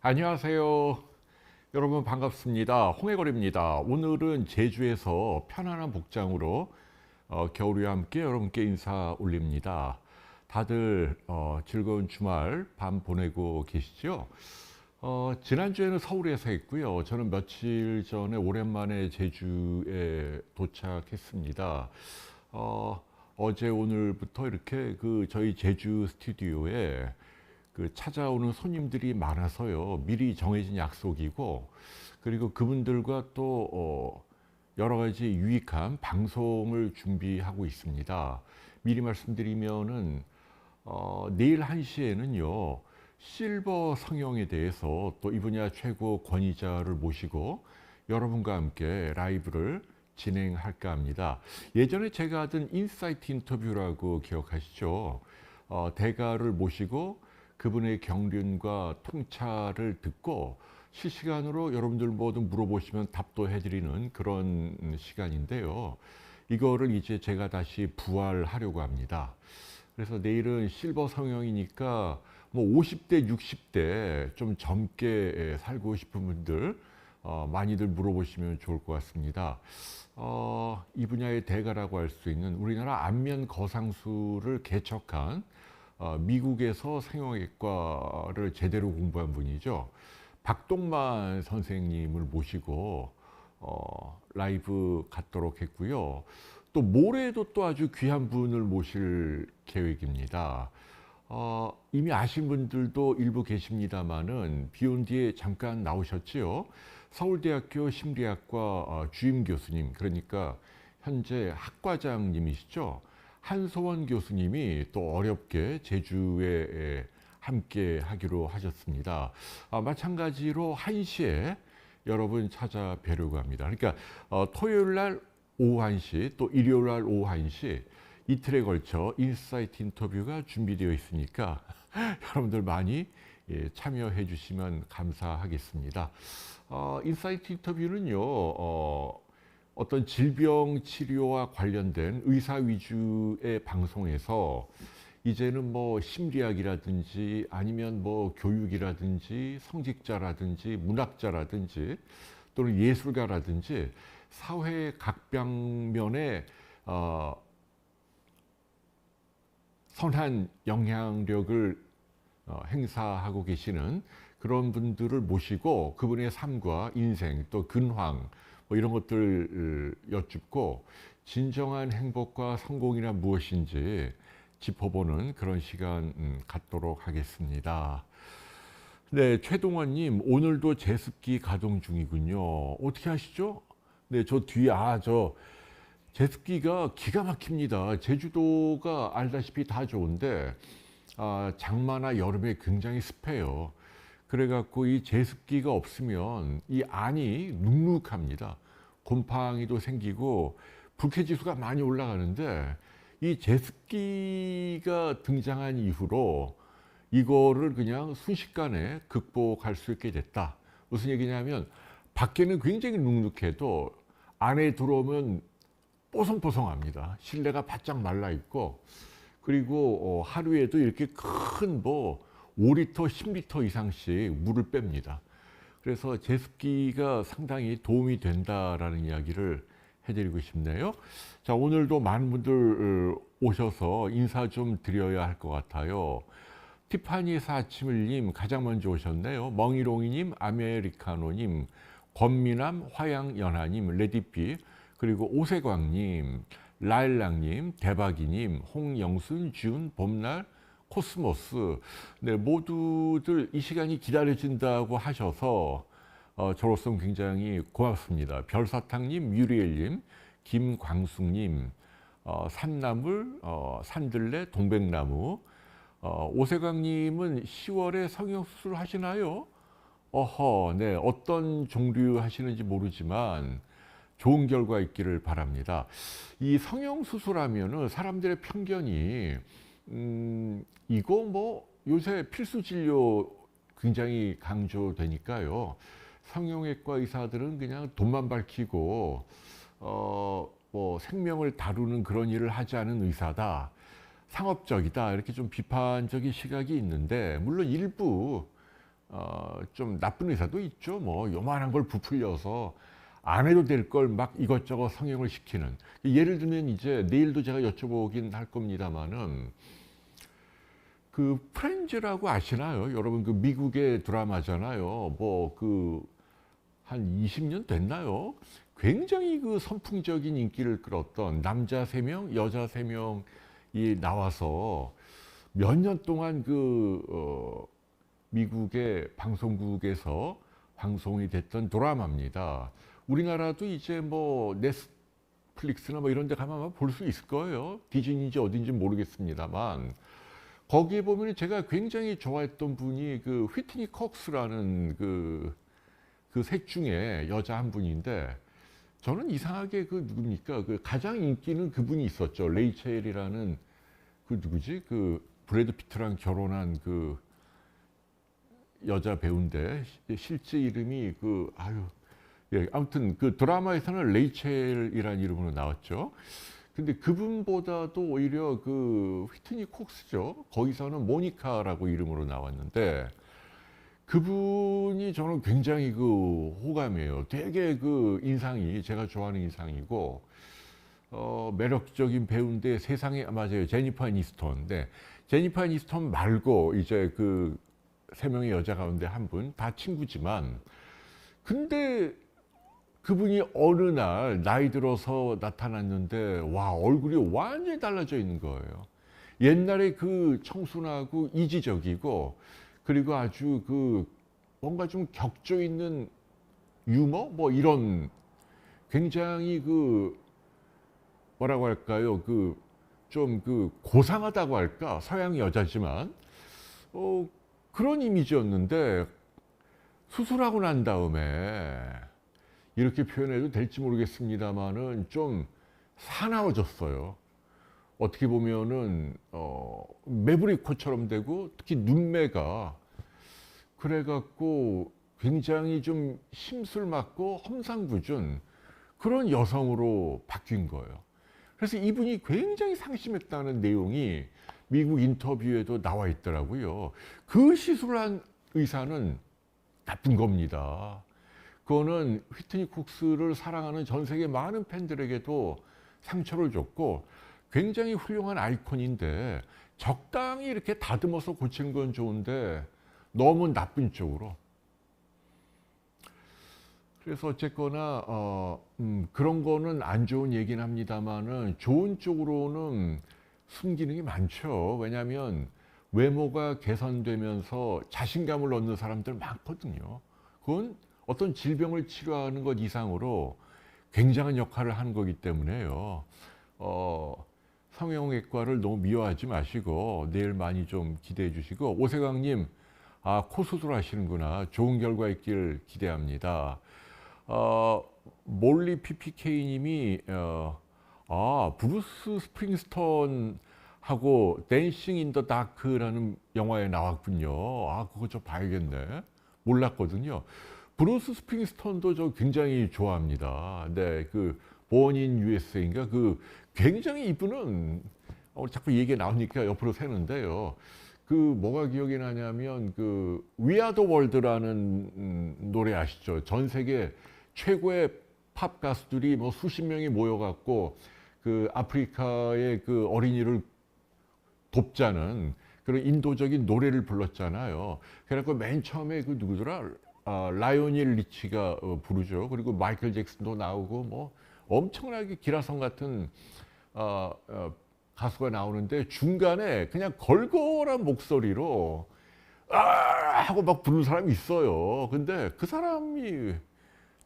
안녕하세요. 여러분 반갑습니다. 홍해걸입니다. 오늘은 제주에서 편안한 복장으로 겨울이와 함께 여러분께 인사 올립니다. 다들 즐거운 주말 밤 보내고 계시죠? 지난주에는 서울에서 했고요. 저는 며칠 전에 오랜만에 제주에 도착했습니다. 어제 오늘부터 이렇게 저희 제주 스튜디오에 찾아오는 손님들이 많아서요. 미리 정해진 약속이고, 그리고 그분들과 또 여러 가지 유익한 방송을 준비하고 있습니다. 미리 말씀드리면은 내일 1시에는요. 실버 성형에 대해서 또 이 분야 최고 권위자를 모시고 여러분과 함께 라이브를 진행할까 합니다. 예전에 제가 하던 인사이트 인터뷰라고 기억하시죠? 대가를 모시고 그분의 경륜과 통찰을 듣고 실시간으로 여러분들 모두 물어보시면 답도 해드리는 그런 시간인데요. 이거를 이제 제가 다시 부활하려고 합니다. 그래서 내일은 실버 성형이니까 뭐 50대, 60대 좀 젊게 살고 싶은 분들 많이들 물어보시면 좋을 것 같습니다. 이 분야의 대가라고 할 수 있는 우리나라 안면 거상술을 개척한 미국에서 성형외과를 제대로 공부한 분이죠. 박동만 선생님을 모시고 라이브 갖도록 했고요. 또 모레도 또 아주 귀한 분을 모실 계획입니다. 이미 아신 분들도 일부 계십니다만은 비온 뒤에 잠깐 나오셨지요. 서울대학교 심리학과 주임 교수님, 그러니까 현재 학과장님이시죠. 한소원 교수님이 또 어렵게 제주에 함께 하기로 하셨습니다. 마찬가지로 1시에 여러분 찾아뵈려고 합니다. 그러니까 토요일 날 오후 1시, 또 일요일 날 오후 1시 이틀에 걸쳐 인사이트 인터뷰가 준비되어 있으니까 여러분들 많이 참여해 주시면 감사하겠습니다. 인사이트 인터뷰는요. 어떤 질병 치료와 관련된 의사 위주의 방송에서 이제는 뭐 심리학이라든지 아니면 뭐 교육이라든지 성직자라든지 문학자라든지 또는 예술가라든지 사회 각 방면에 선한 영향력을 행사하고 계시는 그런 분들을 모시고 그분의 삶과 인생 또 근황 뭐 이런 것들 여쭙고 진정한 행복과 성공이란 무엇인지 짚어보는 그런 시간 갖도록 하겠습니다. 네, 최동원님 오늘도 제습기 가동 중이군요. 어떻게 하시죠? 네, 저 뒤에 저 제습기가 기가 막힙니다. 제주도가 알다시피 다 좋은데 장마나 여름에 굉장히 습해요. 그래갖고 이 제습기가 없으면 이 안이 눅눅합니다. 곰팡이도 생기고 불쾌지수가 많이 올라가는데 이 제습기가 등장한 이후로 이거를 그냥 순식간에 극복할 수 있게 됐다. 무슨 얘기냐면 밖에는 굉장히 눅눅해도 안에 들어오면 뽀송뽀송합니다. 실내가 바짝 말라 있고 그리고 하루에도 이렇게 큰 5리터, 10리터 이상씩 물을 뺍니다. 그래서 제습기가 상당히 도움이 된다라는 이야기를 해드리고 싶네요. 자, 오늘도 많은 분들 오셔서 인사 좀 드려야 할 것 같아요. 티파니 사치물님 가장 먼저 오셨네요. 멍이롱이님, 아메리카노님, 권미남, 화양연하님, 레디피, 그리고 오세광님, 라일락님, 대박이님, 홍영순, 준, 봄날, 코스모스. 네, 모두들 이 시간이 기다려진다고 하셔서 저로서는 굉장히 고맙습니다. 별사탕님, 뮤리엘님, 김광숙님, 산나물, 산들레, 동백나무. 오세광님은 10월에 성형수술 하시나요? 네, 어떤 종류 하시는지 모르지만 좋은 결과 있기를 바랍니다. 이 성형수술하면은 사람들의 편견이 이거 뭐 요새 필수 진료 굉장히 강조되니까요. 성형외과 의사들은 그냥 돈만 밝히고 뭐 생명을 다루는 그런 일을 하지 않은 의사다. 상업적이다. 이렇게 좀 비판적인 시각이 있는데 물론 일부 좀 나쁜 의사도 있죠. 뭐 요만한 걸 부풀려서 안 해도 될 걸 막 이것저것 성형을 시키는. 예를 들면 이제 내일도 제가 여쭤보긴 할 겁니다만은 그 프렌즈라고 아시나요? 여러분 그 미국의 드라마잖아요. 뭐 그 한 20년 됐나요? 굉장히 그 선풍적인 인기를 끌었던 남자 3명, 여자 3명이 나와서 몇 년 동안 미국의 방송국에서 방송이 됐던 드라마입니다. 우리나라도 이제 뭐 넷플릭스나 뭐 이런 데 가면 볼 수 있을 거예요. 디즈니인지 어딘지 모르겠습니다만 거기에 보면 제가 굉장히 좋아했던 분이 그 휘트니 콕스라는 그 셋 중에 여자 한 분인데 저는 이상하게 그 누굽니까? 그 가장 인기는 그분이 있었죠. 레이첼이라는 그 누구지? 그 브래드 피트랑 결혼한 그 여자 배우인데 실제 이름이 예, 아무튼 그 드라마에서는 레이첼이라는 이름으로 나왔죠. 근데 그분보다도 오히려 그 휘트니 콕스죠. 거기서는 모니카라고 이름으로 나왔는데 그분이 저는 굉장히 그 호감이에요. 되게 그 인상이 제가 좋아하는 인상이고 매력적인 배우인데 세상에 맞아요. 제니퍼 애니스톤. 네. 제니퍼 애니스톤 말고 이제 그 3명의 여자 가운데 한 분 다 친구지만 근데 그분이 어느 날 나이 들어서 나타났는데 와 얼굴이 완전히 달라져 있는 거예요. 옛날에 그 청순하고 이지적이고 그리고 아주 그 뭔가 좀 격조 있는 유머 뭐 이런 굉장히 그 뭐라고 할까요? 그 좀 그 고상하다고 할까? 서양 여자지만 그런 이미지였는데 수술하고 난 다음에 이렇게 표현해도 될지 모르겠습니다만은 좀 사나워졌어요. 어떻게 보면은 매부리코처럼 되고 특히 눈매가 그래갖고 굉장히 좀 심술맞고 험상궂은 그런 여성으로 바뀐 거예요. 그래서 이분이 굉장히 상심했다는 내용이 미국 인터뷰에도 나와 있더라고요. 그 시술한 의사는 나쁜 겁니다. 그거는 휘트니 콕스를 사랑하는 전 세계 많은 팬들에게도 상처를 줬고 굉장히 훌륭한 아이콘인데 적당히 이렇게 다듬어서 고치는 건 좋은데 너무 나쁜 쪽으로. 그래서 어쨌거나 그런 거는 안 좋은 얘기는 합니다만은 좋은 쪽으로는 순기능이 많죠. 왜냐하면 외모가 개선되면서 자신감을 얻는 사람들 많거든요. 그건 어떤 질병을 치료하는 것 이상으로 굉장한 역할을 하는 거기 때문에요. 성형외과를 너무 미워하지 마시고 내일 많이 좀 기대해 주시고 오세광님 코 수술하시는구나. 좋은 결과 있길 기대합니다. 몰리 PPK님이 브루스 스프링스턴 하고 댄싱 인 더 다크라는 영화에 나왔군요. 그거 좀 봐야겠네. 몰랐거든요. 브루스 스프링스턴도 저 굉장히 좋아합니다. 네, 그 본인 USA인가 그 굉장히 이분은 자꾸 얘기 나오니까 옆으로 새는데요. 그 뭐가 기억이 나냐면 그 We Are the World라는 노래 아시죠? 전 세계 최고의 팝 가수들이 뭐 수십 명이 모여갖고 그 아프리카의 그 어린이를 돕자는 그런 인도적인 노래를 불렀잖아요. 그래갖고 맨 처음에 그 누구더라? 라이오닐 리치가 부르죠. 그리고 마이클 잭슨도 나오고 뭐 엄청나게 기라성 같은 가수가 나오는데 중간에 그냥 걸걸한 목소리로 하고 막 부르는 사람이 있어요. 근데 그 사람이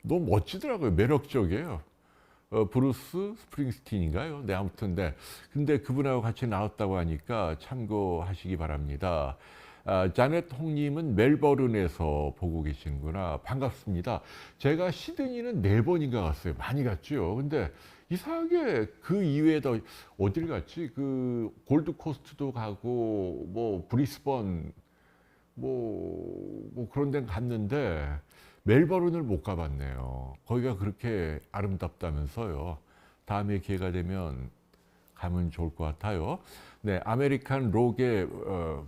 너무 멋지더라고요. 매력적이에요. 브루스 스프링스틴인가요? 네, 아무튼 근데 그분하고 같이 나왔다고 하니까 참고하시기 바랍니다. 자넷 홍님은 멜버른에서 보고 계시는구나. 반갑습니다. 제가 시드니는 4번인가 갔어요. 많이 갔죠. 근데 이상하게 그 이외에도 어딜 갔지? 그 골드코스트도 가고 뭐 브리스번 뭐 그런 데 갔는데 멜버른을 못 가봤네요. 거기가 그렇게 아름답다면서요. 다음에 기회가 되면 가면 좋을 것 같아요. 네, 아메리칸 록의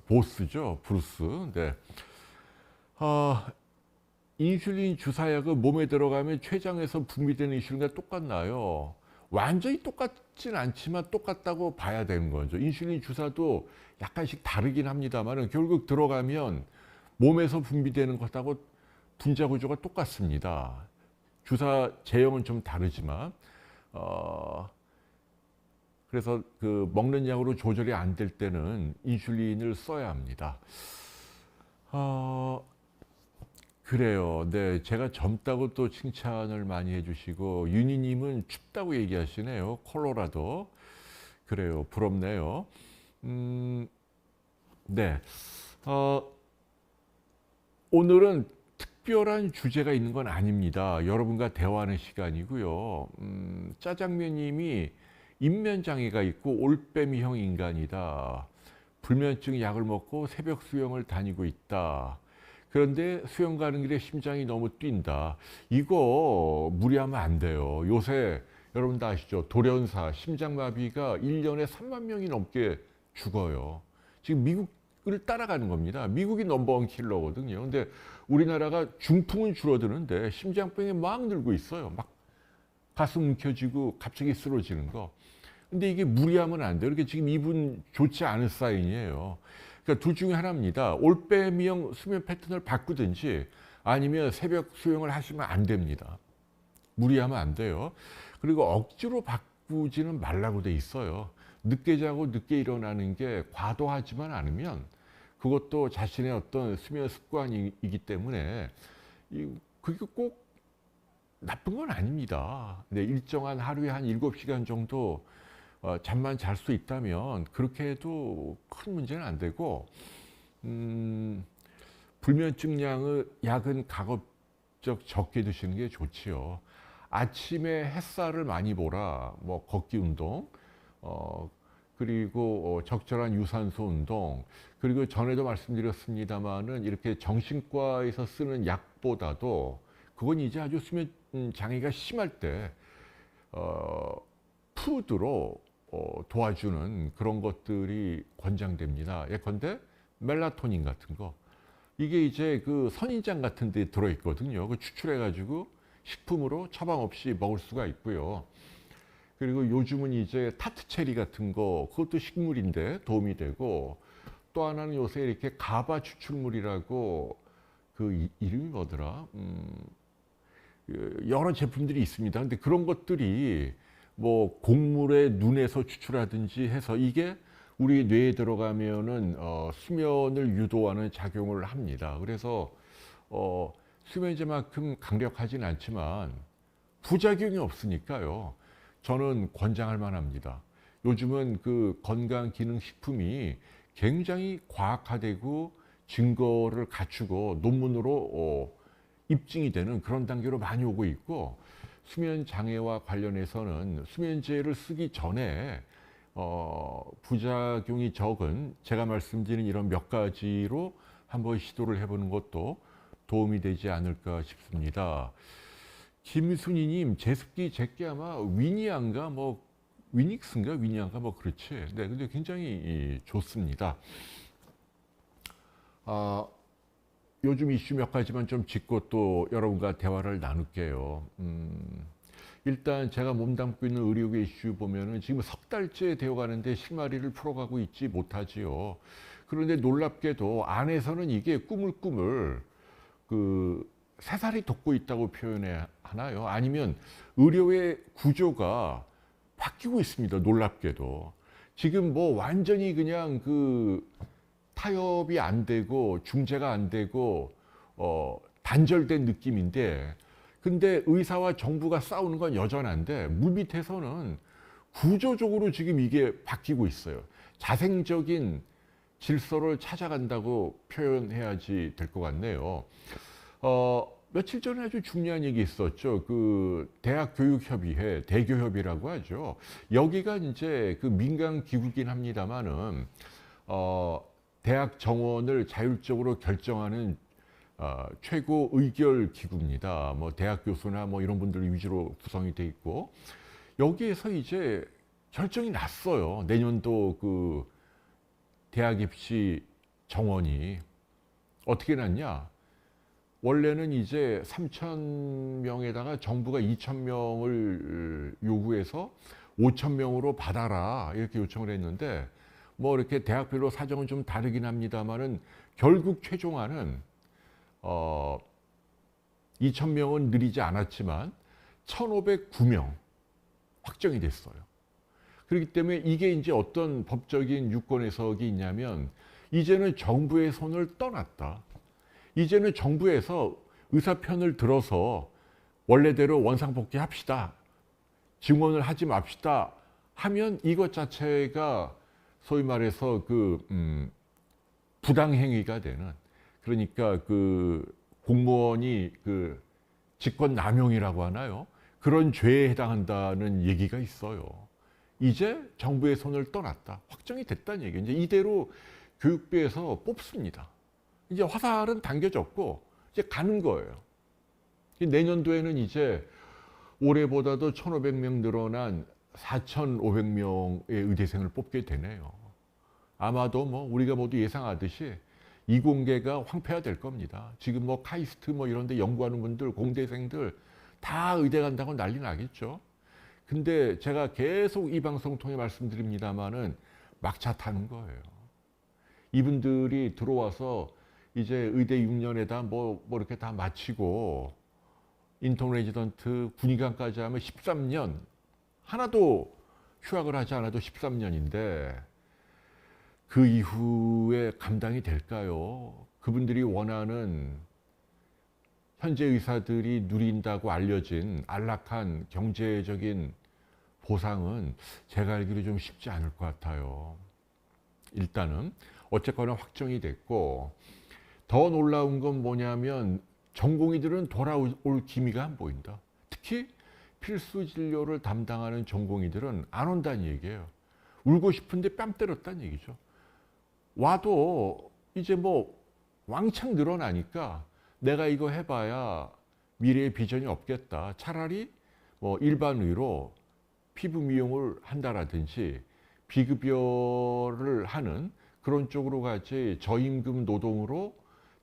보스죠, 브루스. 네. 아, 인슐린 주사약은 몸에 들어가면 췌장에서 분비되는 인슐린과 똑같나요? 완전히 똑같진 않지만 똑같다고 봐야 되는 거죠. 인슐린 주사도 약간씩 다르긴 합니다만 결국 들어가면 몸에서 분비되는 것하고 분자 구조가 똑같습니다. 주사 제형은 좀 다르지만 그래서 그 먹는 약으로 조절이 안 될 때는 인슐린을 써야 합니다. 그래요. 네, 제가 젊다고 또 칭찬을 많이 해주시고 윤희님은 춥다고 얘기하시네요. 콜로라도. 그래요. 부럽네요. 네. 어, 오늘은 특별한 주제가 있는 건 아닙니다. 여러분과 대화하는 시간이고요. 짜장면님이 인면장애가 있고 올빼미형 인간이다. 불면증 약을 먹고 새벽 수영을 다니고 있다. 그런데 수영 가는 길에 심장이 너무 뛴다. 이거 무리하면 안 돼요. 요새 여러분 다 아시죠? 돌연사, 심장마비가 1년에 3만 명이 넘게 죽어요. 지금 미국을 따라가는 겁니다. 미국이 넘버원 킬러거든요. 근데 우리나라가 중풍은 줄어드는데 심장병이 막 늘고 있어요. 막 가슴 움켜쥐고 갑자기 쓰러지는 거. 근데 이게 무리하면 안 돼요. 이렇게 지금 이분 좋지 않은 사인이에요. 그러니까 둘 중에 하나입니다. 올빼미형 수면 패턴을 바꾸든지 아니면 새벽 수영을 하시면 안 됩니다. 무리하면 안 돼요. 그리고 억지로 바꾸지는 말라고 돼 있어요. 늦게 자고 늦게 일어나는 게 과도하지만 않으면 그것도 자신의 어떤 수면 습관이기 때문에 그게 꼭 나쁜 건 아닙니다. 네, 일정한 하루에 한 7시간 정도 잠만 잘 수 있다면 그렇게 해도 큰 문제는 안 되고 불면증 약은 가급적 적게 드시는 게 좋지요. 아침에 햇살을 많이 보라, 뭐 걷기 운동, 그리고 적절한 유산소 운동, 그리고 전에도 말씀드렸습니다마는 이렇게 정신과에서 쓰는 약보다도 그건 이제 아주 수면 장애가 심할 때 푸드로 도와주는 그런 것들이 권장됩니다. 예컨대 멜라토닌 같은 거. 이게 이제 그 선인장 같은 데 들어있거든요. 그 추출해가지고 식품으로 처방 없이 먹을 수가 있고요. 그리고 요즘은 이제 타트체리 같은 거, 그것도 식물인데 도움이 되고, 또 하나는 요새 이렇게 가바 추출물이라고 그 이름이 뭐더라? 여러 제품들이 있습니다. 근데 그런 것들이 뭐 곡물의 눈에서 추출하든지 해서 이게 우리 뇌에 들어가면은 수면을 유도하는 작용을 합니다. 그래서 수면제만큼 강력하진 않지만 부작용이 없으니까요. 저는 권장할 만합니다. 요즘은 그 건강기능식품이 굉장히 과학화되고 증거를 갖추고 논문으로 입증이 되는 그런 단계로 많이 오고 있고 수면 장애와 관련해서는 수면제를 쓰기 전에 부작용이 적은 제가 말씀드린 이런 몇 가지로 한번 시도를 해보는 것도 도움이 되지 않을까 싶습니다. 김순희님, 제습기 제게 아마 위니안가 뭐 위닉스인가 위니안가 뭐 그렇지. 네, 근데 굉장히 좋습니다. 요즘 이슈 몇 가지만 좀 짚고 또 여러분과 대화를 나눌게요. 일단 제가 몸담고 있는 의료계 이슈 보면은 지금 석 달째 되어가는데 실마리를 풀어가고 있지 못하지요. 그런데 놀랍게도 안에서는 이게 꾸물꾸물 그 새살이 돋고 있다고 표현해야 하나요? 아니면 의료의 구조가 바뀌고 있습니다. 놀랍게도. 지금 뭐 완전히 그냥 그 타협이 안 되고 중재가 안 되고 단절된 느낌인데 근데 의사와 정부가 싸우는 건 여전한데 물밑에서는 구조적으로 지금 이게 바뀌고 있어요. 자생적인 질서를 찾아간다고 표현해야지 될 것 같네요. 며칠 전에 아주 중요한 얘기 있었죠. 그 대학교육협의회, 대교협이라고 하죠. 여기가 이제 그 민간 기구긴 합니다만은 대학 정원을 자율적으로 결정하는 최고 의결 기구입니다. 뭐 대학 교수나 뭐 이런 분들 위주로 구성이 돼 있고 여기에서 이제 결정이 났어요. 내년도 그 대학 입시 정원이 어떻게 났냐? 원래는 이제 3,000명에다가 정부가 2,000명을 요구해서 5,000명으로 받아라 이렇게 요청을 했는데 뭐 이렇게 대학별로 사정은 좀 다르긴 합니다만은 결국 최종안은 2,000명은 늘리지 않았지만 1,509명 확정이 됐어요. 그렇기 때문에 이게 이제 어떤 법적인 유권 해석이 있냐면 이제는 정부의 손을 떠났다. 이제는 정부에서 의사 편을 들어서 원래대로 원상복귀합시다. 증원을 하지 맙시다. 하면 이것 자체가 소위 말해서 부당행위가 되는, 그러니까 공무원이 직권 남용이라고 하나요? 그런 죄에 해당한다는 얘기가 있어요. 이제 정부의 손을 떠났다. 확정이 됐다는 얘기예요. 이제 이대로 교육부에서 뽑습니다. 이제 화살은 당겨졌고 이제 가는 거예요. 내년도에는 이제 올해보다도 1,500명 늘어난 4,500명의 의대생을 뽑게 되네요. 아마도 뭐 우리가 모두 예상하듯이 이공계가 황폐화될 겁니다. 지금 뭐 카이스트 뭐 이런 데 연구하는 분들, 공대생들 다 의대 간다고 난리 나겠죠. 근데 제가 계속 이 방송 통해 말씀드립니다마는 막차 타는 거예요. 이분들이 들어와서 이제 의대 6년에다 뭐 이렇게 다 마치고 인턴 레지던트 군의관까지 하면 13년, 하나도 휴학을 하지 않아도 13년인데 그 이후에 감당이 될까요? 그분들이 원하는 현재 의사들이 누린다고 알려진 안락한 경제적인 보상은 제가 알기로 좀 쉽지 않을 것 같아요. 일단은 어쨌거나 확정이 됐고, 더 놀라운 건 뭐냐면 전공의들은 돌아올 기미가 안 보인다. 특히 필수 진료를 담당하는 전공의들은 안 온다는 얘기예요. 울고 싶은데 뺨 때렸다는 얘기죠. 와도 이제 뭐 왕창 늘어나니까 내가 이거 해봐야 미래의 비전이 없겠다. 차라리 뭐 일반의로 피부 미용을 한다라든지 비급여를 하는 그런 쪽으로 가지 저임금 노동으로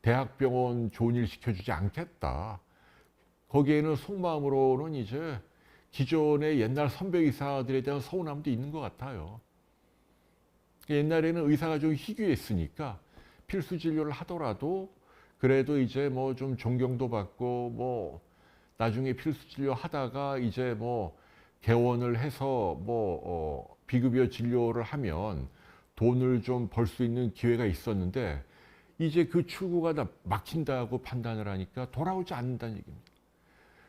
대학병원 좋은 일 시켜주지 않겠다. 거기에는 속마음으로는 이제 기존의 옛날 선배 의사들에 대한 서운함도 있는 것 같아요. 옛날에는 의사가 좀 희귀했으니까 필수 진료를 하더라도 그래도 이제 뭐 좀 존경도 받고 뭐 나중에 필수 진료 하다가 이제 뭐 개원을 해서 뭐 비급여 진료를 하면 돈을 좀 벌 수 있는 기회가 있었는데 이제 그 출구가 다 막힌다고 판단을 하니까 돌아오지 않는다는 얘기입니다.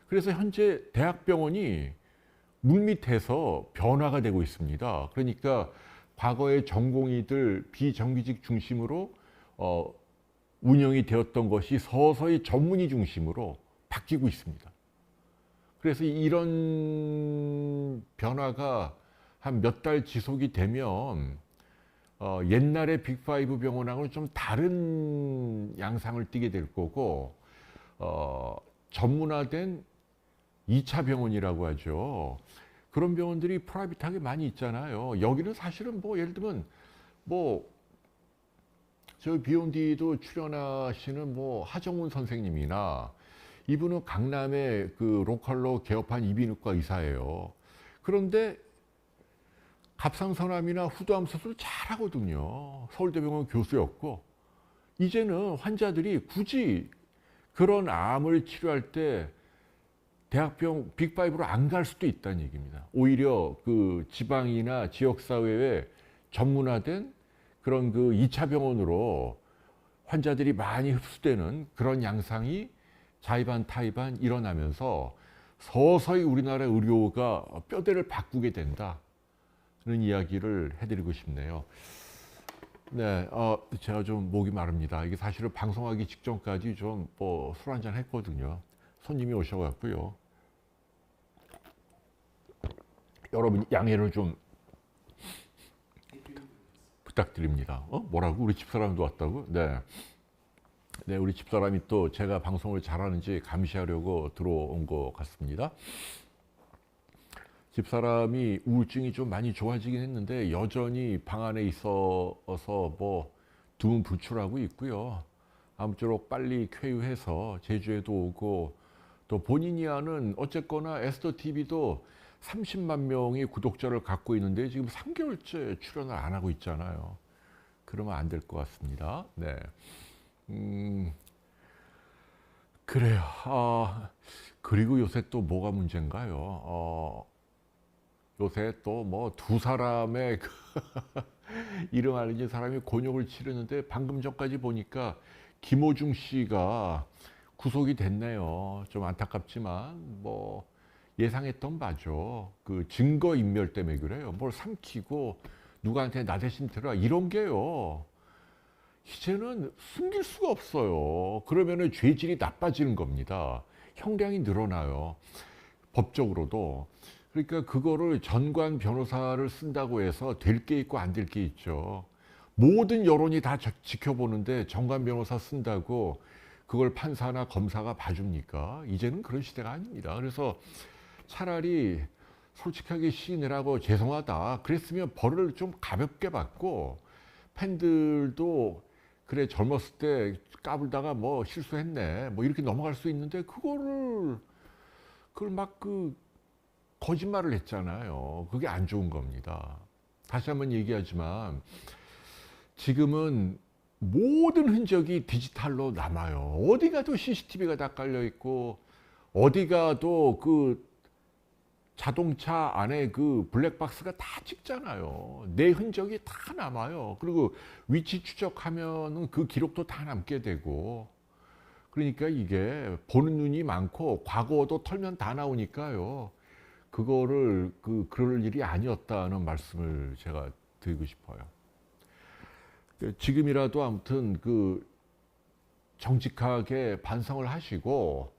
그래서 현재 대학병원이 물밑에서 변화가 되고 있습니다. 그러니까 과거의 전공의들 비정규직 중심으로 운영이 되었던 것이 서서히 전문의 중심으로 바뀌고 있습니다. 그래서 이런 변화가 한 몇 달 지속이 되면 옛날의 빅5 병원하고는 좀 다른 양상을 띠게 될 거고 전문화된 2차 병원이라고 하죠. 그런 병원들이 프라이빗하게 많이 있잖아요. 여기는 사실은 뭐 예를 들면 뭐 저희 비욘디도 출연하시는 뭐 하정훈 선생님이나 이분은 강남의 그 로컬로 개업한 이비인후과 의사예요. 그런데 갑상선암이나 후두암 수술을 잘하거든요. 서울대병원 교수였고 이제는 환자들이 굳이 그런 암을 치료할 때 대학병 빅5로 안 갈 수도 있다는 얘기입니다. 오히려 그 지방이나 지역사회에 전문화된 그런 그 2차 병원으로 환자들이 많이 흡수되는 그런 양상이 자의반 타의반 일어나면서 서서히 우리나라 의료가 뼈대를 바꾸게 된다는 이야기를 해드리고 싶네요. 네, 제가 좀 목이 마릅니다. 이게 사실은 방송하기 직전까지 좀 뭐 술 한잔 했거든요. 손님이 오셔갖고요. 여러분 양해를 좀 부탁드립니다. 뭐라고? 우리 집사람도 왔다고? 네. 네, 우리 집사람이 또 제가 방송을 잘하는지 감시하려고 들어온 것 같습니다. 집사람이 우울증이 좀 많이 좋아지긴 했는데 여전히 방 안에 있어서 뭐 두문불출하고 있고요. 아무쪼록 빨리 쾌유해서 제주에도 오고 또 본인이 아는 어쨌거나 에스더 TV도 30만 명의 구독자를 갖고 있는데 지금 3개월째 출연을 안 하고 있잖아요. 그러면 안 될 것 같습니다. 네. 그래요. 그리고 요새 또 뭐가 문제인가요? 요새 또 뭐 두 사람의 이름 알려진 사람이 곤욕을 치르는데 방금 전까지 보니까 김호중 씨가 구속이 됐네요. 좀 안타깝지만 뭐 예상했던 바죠. 그 증거 인멸 때문에 그래요. 뭘 삼키고 누구한테 나 대신 들어라 이런 게요. 이제는 숨길 수가 없어요. 그러면은 죄질이 나빠지는 겁니다. 형량이 늘어나요. 법적으로도. 그러니까 그거를 전관 변호사를 쓴다고 해서 될 게 있고 안 될 게 있죠. 모든 여론이 다 지켜보는데 전관 변호사 쓴다고 그걸 판사나 검사가 봐줍니까? 이제는 그런 시대가 아닙니다. 그래서 차라리 솔직하게 시인하고 죄송하다. 그랬으면 벌을 좀 가볍게 받고 팬들도 그래 젊었을 때 까불다가 뭐 실수했네 뭐 이렇게 넘어갈 수 있는데 그걸 막 거짓말을 했잖아요. 그게 안 좋은 겁니다. 다시 한번 얘기하지만 지금은 모든 흔적이 디지털로 남아요. 어디 가도 CCTV가 다 깔려 있고 어디 가도 그 자동차 안에 그 블랙박스가 다 찍잖아요. 내 흔적이 다 남아요. 그리고 위치 추적하면은 그 기록도 다 남게 되고 그러니까 이게 보는 눈이 많고 과거도 털면 다 나오니까요. 그거를 그럴 일이 아니었다는 말씀을 제가 드리고 싶어요. 지금이라도 아무튼 정직하게 반성을 하시고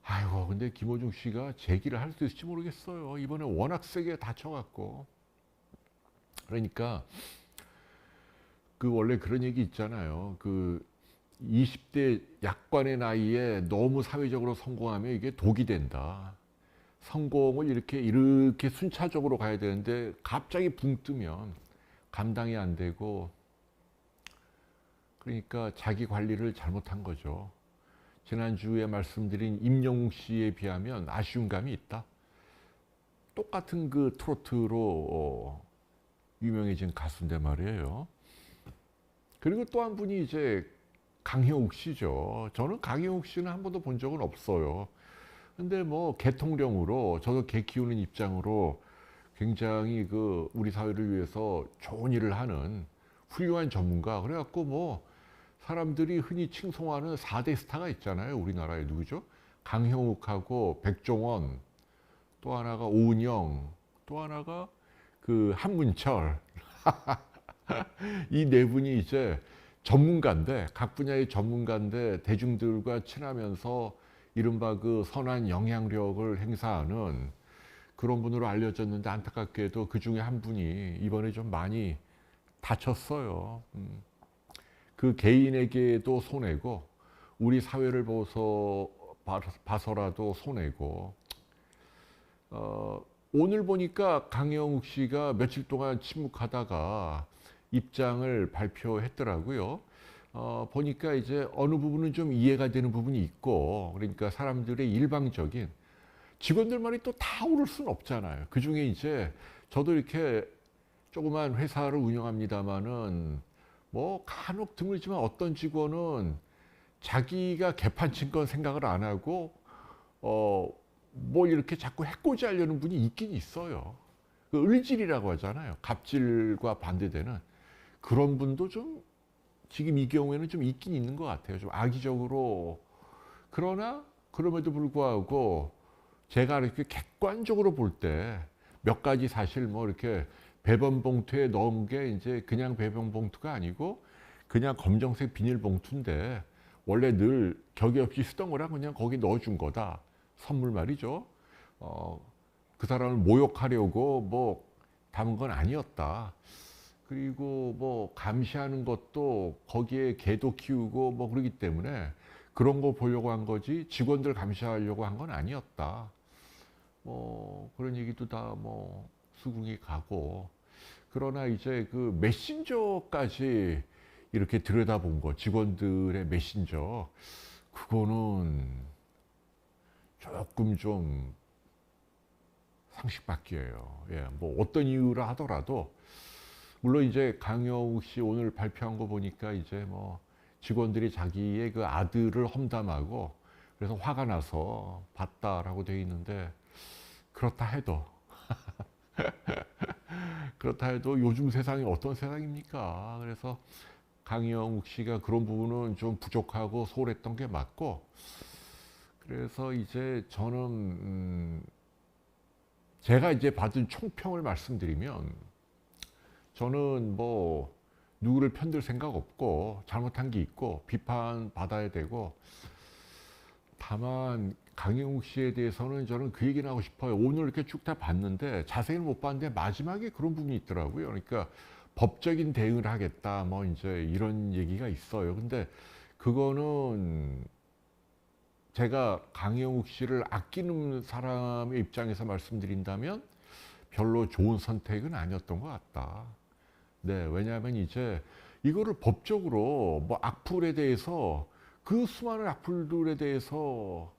아이고 근데 김호중 씨가 재기를 할 수 있을지 모르겠어요. 이번에 워낙 세게 다쳐갖고 그러니까 원래 그런 얘기 있잖아요. 20대 약관의 나이에 너무 사회적으로 성공하면 이게 독이 된다. 성공을 이렇게 순차적으로 가야 되는데 갑자기 붕 뜨면 감당이 안 되고 그러니까 자기 관리를 잘못한 거죠. 지난주에 말씀드린 임영웅 씨에 비하면 아쉬운 감이 있다. 똑같은 트로트로 유명해진 가수인데 말이에요. 그리고 또 한 분이 이제 강형욱 씨죠. 저는 강형욱 씨는 한 번도 본 적은 없어요. 근데 뭐 개통령으로 저도 개 키우는 입장으로 굉장히 우리 사회를 위해서 좋은 일을 하는 훌륭한 전문가. 그래갖고 뭐 사람들이 흔히 칭송하는 4대 스타가 있잖아요. 우리나라에 누구죠? 강형욱하고 백종원, 또 하나가 오은영, 또 하나가 한문철. 이 네 분이 이제 전문가인데 각 분야의 전문가인데 대중들과 친하면서 이른바 선한 영향력을 행사하는 그런 분으로 알려졌는데 안타깝게도 그 중에 한 분이 이번에 좀 많이 다쳤어요. 그 개인에게도 손해고 우리 사회를 봐서라도 손해고 오늘 보니까 강영욱 씨가 며칠 동안 침묵하다가 입장을 발표했더라고요. 보니까 이제 어느 부분은 좀 이해가 되는 부분이 있고 그러니까 사람들의 일방적인 직원들만이 또 다 오를 수는 없잖아요. 그 중에 이제 저도 이렇게 조그만 회사를 운영합니다마는 뭐 간혹 드물지만 어떤 직원은 자기가 개판친 건 생각을 안 하고 뭐 이렇게 자꾸 해코지 하려는 분이 있긴 있어요. 을질이라고 하잖아요. 갑질과 반대되는 그런 분도 좀 지금 이 경우에는 좀 있긴 있는 것 같아요. 좀 악의적으로. 그러나 그럼에도 불구하고 제가 이렇게 객관적으로 볼 때 몇 가지 사실 뭐 이렇게 배변 봉투에 넣은 게 이제 그냥 배변 봉투가 아니고 그냥 검정색 비닐 봉투인데 원래 늘 격이 없이 쓰던 거라 그냥 거기 넣어준 거다. 선물 말이죠. 그 사람을 모욕하려고 뭐 담은 건 아니었다. 그리고 뭐 감시하는 것도 거기에 개도 키우고 뭐 그러기 때문에 그런 거 보려고 한 거지 직원들 감시하려고 한 건 아니었다. 뭐 그런 얘기도 다 뭐 수긍이 가고 그러나 이제 메신저까지 이렇게 들여다본 거, 직원들의 메신저, 그거는 조금 좀 상식 밖이에요. 예, 뭐 어떤 이유라 하더라도, 물론 이제 강영욱 씨 오늘 발표한 거 보니까 이제 뭐 직원들이 자기의 그 아들을 험담하고 그래서 화가 나서 봤다라고 돼 있는데, 그렇다 해도 그렇다 해도 요즘 세상이 어떤 세상입니까? 그래서 강영욱 씨가 그런 부분은 좀 부족하고 소홀했던 게 맞고, 그래서 이제 저는 제가 이제 받은 총평을 말씀드리면, 저는 뭐 누구를 편들 생각 없고 잘못한 게 있고 비판 받아야 되고, 다만 강영욱 씨에 대해서는 저는 그 얘기를 하고 싶어요. 오늘 이렇게 쭉 다 봤는데 자세히는 못 봤는데 마지막에 그런 부분이 있더라고요. 그러니까 법적인 대응을 하겠다 뭐 이제 이런 얘기가 있어요. 근데 그거는 제가 강영욱 씨를 아끼는 사람의 입장에서 말씀드린다면 별로 좋은 선택은 아니었던 것 같다. 네, 왜냐하면 이제 이거를 법적으로 뭐 악플에 대해서, 그 수많은 악플들에 대해서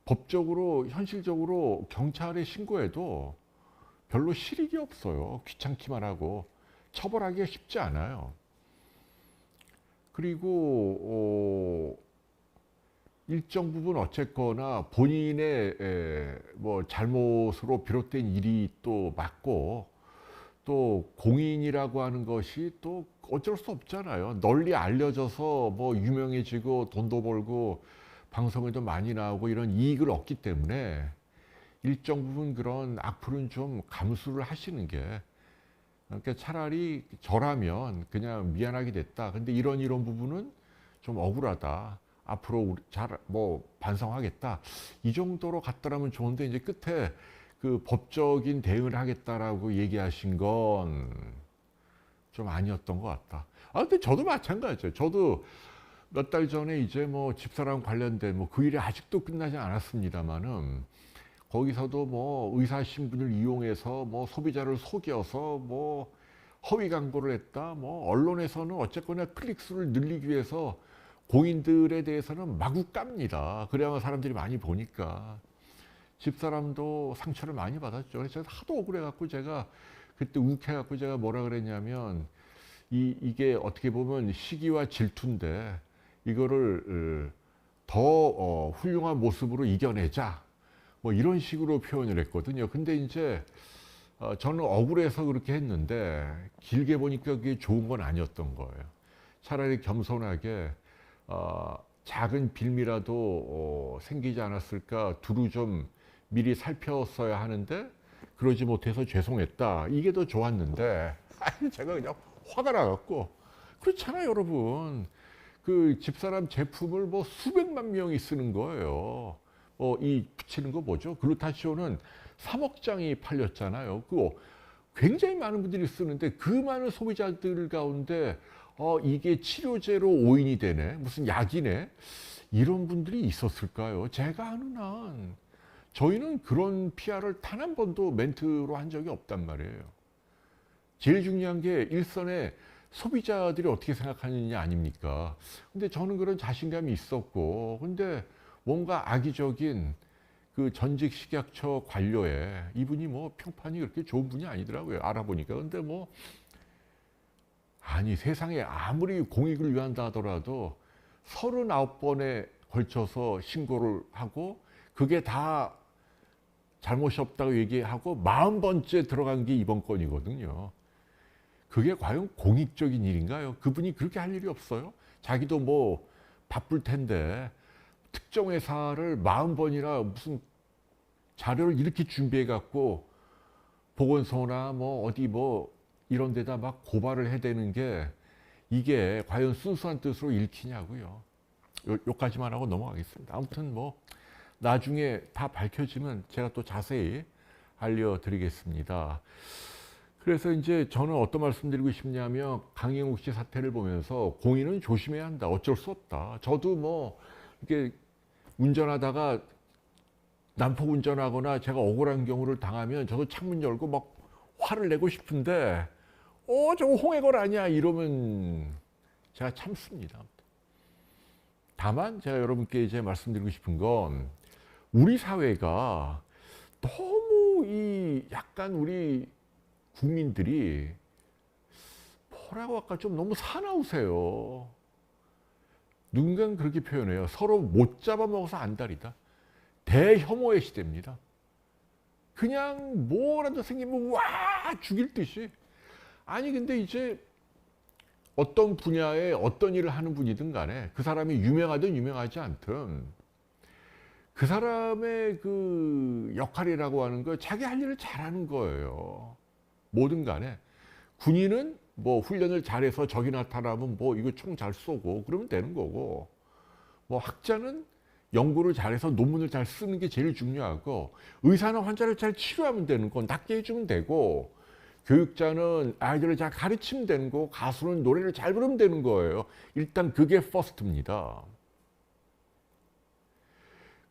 법적으로 현실적으로 경찰에 신고해도 별로 실익이 없어요. 귀찮기만 하고 처벌하기가 쉽지 않아요. 그리고 일정 부분 어쨌거나 본인의 뭐 잘못으로 비롯된 일이 또 맞고, 또 공인이라고 하는 것이 또 어쩔 수 없잖아요. 널리 알려져서 뭐 유명해지고 돈도 벌고 방송에도 많이 나오고 이런 이익을 얻기 때문에 일정 부분 그런 악플은 좀 감수를 하시는 게, 그러니까 차라리 저라면 그냥 미안하게 됐다. 근데 이런 부분은 좀 억울하다. 앞으로 잘 뭐 반성하겠다. 이 정도로 갔더라면 좋은데, 이제 끝에 그 법적인 대응을 하겠다라고 얘기하신 건 좀 아니었던 것 같다. 아, 근데 저도 마찬가지죠. 저도 몇 달 전에 이제 뭐 집사람 관련된 뭐 그 일이 아직도 끝나지 않았습니다만은, 거기서도 뭐 의사 신분을 이용해서 뭐 소비자를 속여서 뭐 허위 광고를 했다. 뭐 언론에서는 어쨌거나 클릭수를 늘리기 위해서 공인들에 대해서는 마구 깝니다. 그래야만 사람들이 많이 보니까. 집사람도 상처를 많이 받았죠. 그래서 하도 억울해갖고 제가 그때 욱해갖고 제가 뭐라 그랬냐면, 이게 어떻게 보면 시기와 질투인데 이거를 더 훌륭한 모습으로 이겨내자, 뭐 이런 식으로 표현을 했거든요. 근데 이제 저는 억울해서 그렇게 했는데 길게 보니까 그게 좋은 건 아니었던 거예요. 차라리 겸손하게 작은 빌미라도 생기지 않았을까 두루 좀 미리 살폈어야 하는데 그러지 못해서 죄송했다, 이게 더 좋았는데, 제가 그냥 화가 나갖고. 그렇잖아요, 여러분. 그 집사람 제품을 뭐 수백만 명이 쓰는 거예요. 이 붙이는 거 뭐죠? 글루타치온은 3억 장이 팔렸잖아요. 그거 굉장히 많은 분들이 쓰는데, 그 많은 소비자들 가운데 이게 치료제로 오인이 되네, 무슨 약이네, 이런 분들이 있었을까요? 제가 아는 한 저희는 그런 PR을 단 한 번도 멘트로 한 적이 없단 말이에요. 제일 중요한 게 일선에 소비자들이 어떻게 생각하느냐 아닙니까? 근데 저는 그런 자신감이 있었고, 근데 뭔가 악의적인 그 전직 식약처 관료에, 이분이 뭐 평판이 그렇게 좋은 분이 아니더라고요. 알아보니까. 근데 뭐 아니, 세상에 아무리 공익을 위한다 하더라도 39번에 걸쳐서 신고를 하고 그게 다 잘못이 없다고 얘기하고 40번째 들어간 게 이번 건이거든요. 그게 과연 공익적인 일인가요? 그분이 그렇게 할 일이 없어요. 자기도 뭐 바쁠 텐데 특정 회사를 40번이나 무슨 자료를 이렇게 준비해 갖고 보건소나 뭐 어디 뭐 이런 데다 막 고발을 해대는 게, 이게 과연 순수한 뜻으로 읽히냐고요. 요까지만 하고 넘어가겠습니다. 아무튼 뭐 나중에 다 밝혀지면 제가 또 자세히 알려드리겠습니다. 그래서 이제 저는 어떤 말씀드리고 싶냐면, 강영욱 씨 사태를 보면서 공인은 조심해야 한다. 어쩔 수 없다. 저도 뭐 이렇게 운전하다가 난폭 운전하거나 제가 억울한 경우를 당하면 저도 창문 열고 막 화를 내고 싶은데 저거 홍해걸 아니야 이러면 제가 참습니다. 다만 제가 여러분께 이제 말씀드리고 싶은 건 우리 사회가 너무 이 약간 우리 국민들이 뭐라고 할까 좀 너무 사나우세요. 누군가는 그렇게 표현해요. 서로 못 잡아먹어서 안달이다. 대혐오의 시대입니다. 그냥 뭐라도 생기면 와 죽일 듯이. 아니 근데 이제 어떤 분야에 어떤 일을 하는 분이든 간에 그 사람이 유명하든 유명하지 않든 그 사람의 그 역할이라고 하는 거 자기 할 일을 잘하는 거예요. 뭐든 간에 군인은 뭐 훈련을 잘해서 적이 나타나면 뭐 이거 총 잘 쏘고 그러면 되는 거고, 뭐 학자는 연구를 잘해서 논문을 잘 쓰는 게 제일 중요하고, 의사는 환자를 잘 치료하면 되는 거, 낫게 해주면 되고, 교육자는 아이들을 잘 가르치면 되는 거, 가수는 노래를 잘 부르면 되는 거예요. 일단 그게 퍼스트입니다.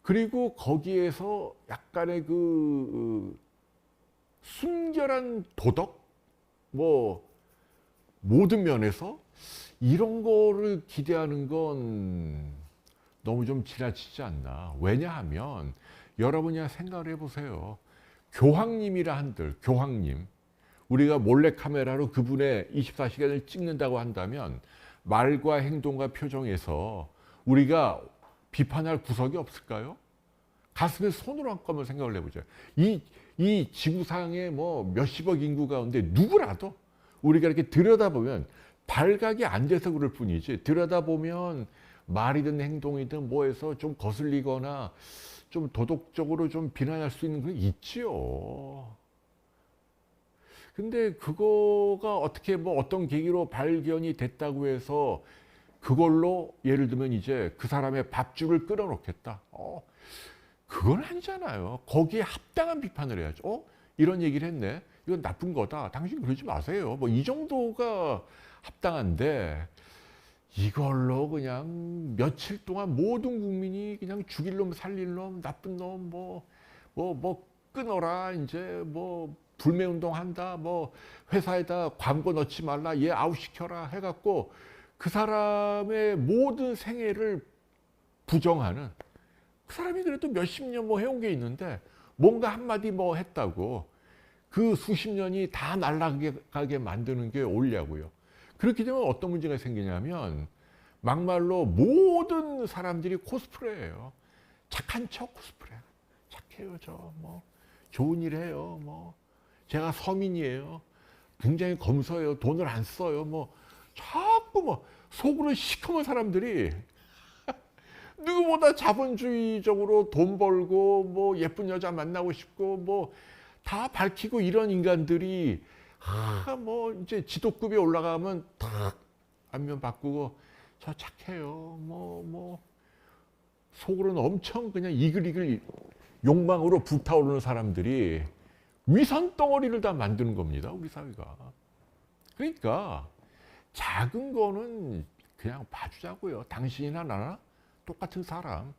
그리고 거기에서 약간의 그 순결한 도덕, 뭐 모든 면에서 이런 거를 기대하는 건 너무 좀 지나치지 않나. 왜냐하면 여러분이 생각을 해보세요. 교황님이라 한들, 교황님, 우리가 몰래카메라로 그분의 24시간을 찍는다고 한다면 말과 행동과 표정에서 우리가 비판할 구석이 없을까요? 가슴에 손으로 한꺼번에 생각을 해보죠. 이 지구상의 뭐 몇십억 인구 가운데 누구라도 우리가 이렇게 들여다보면 발각이 안 돼서 그럴 뿐이지, 들여다보면 말이든 행동이든 뭐해서 좀 거슬리거나 좀 도덕적으로 좀 비난할 수 있는 건 있지요. 근데 그거가 어떻게 뭐 어떤 계기로 발견이 됐다고 해서 그걸로 예를 들면 이제 그 사람의 밥줄을 끌어놓겠다. 그건 아니잖아요. 거기에 합당한 비판을 해야죠. 이런 얘기를 했네. 이건 나쁜 거다. 당신 그러지 마세요. 뭐 이 정도가 합당한데 이걸로 그냥 며칠 동안 모든 국민이 그냥 죽일 놈, 살릴 놈, 나쁜 놈, 뭐 끊어라. 이제 뭐 불매운동 한다. 뭐 회사에다 광고 넣지 말라. 얘 아웃시켜라. 해갖고 그 사람의 모든 생애를 부정하는, 그 사람이 그래도 몇십 년 뭐 해온 게 있는데 뭔가 한마디 뭐 했다고 그 수십 년이 다 날아가게 만드는 게 옳냐고요. 그렇게 되면 어떤 문제가 생기냐면 막말로 모든 사람들이 코스프레예요. 착한 척 코스프레. 착해요, 저 뭐 좋은 일 해요. 뭐 제가 서민이에요. 굉장히 검소해요. 돈을 안 써요. 뭐 자꾸 뭐 속으로 시커먼 사람들이 누구보다 자본주의적으로 돈 벌고 뭐 예쁜 여자 만나고 싶고 뭐 다 밝히고 이런 인간들이 뭐 이제 지도급이 올라가면 탁 안면 바꾸고 저 착해요. 뭐 속으로는 엄청 그냥 이글이글 욕망으로 불타오르는 사람들이 위선 덩어리를 다 만드는 겁니다. 우리 사회가. 그러니까 작은 거는 그냥 봐주자고요. 당신이나 나나 똑같은 사람.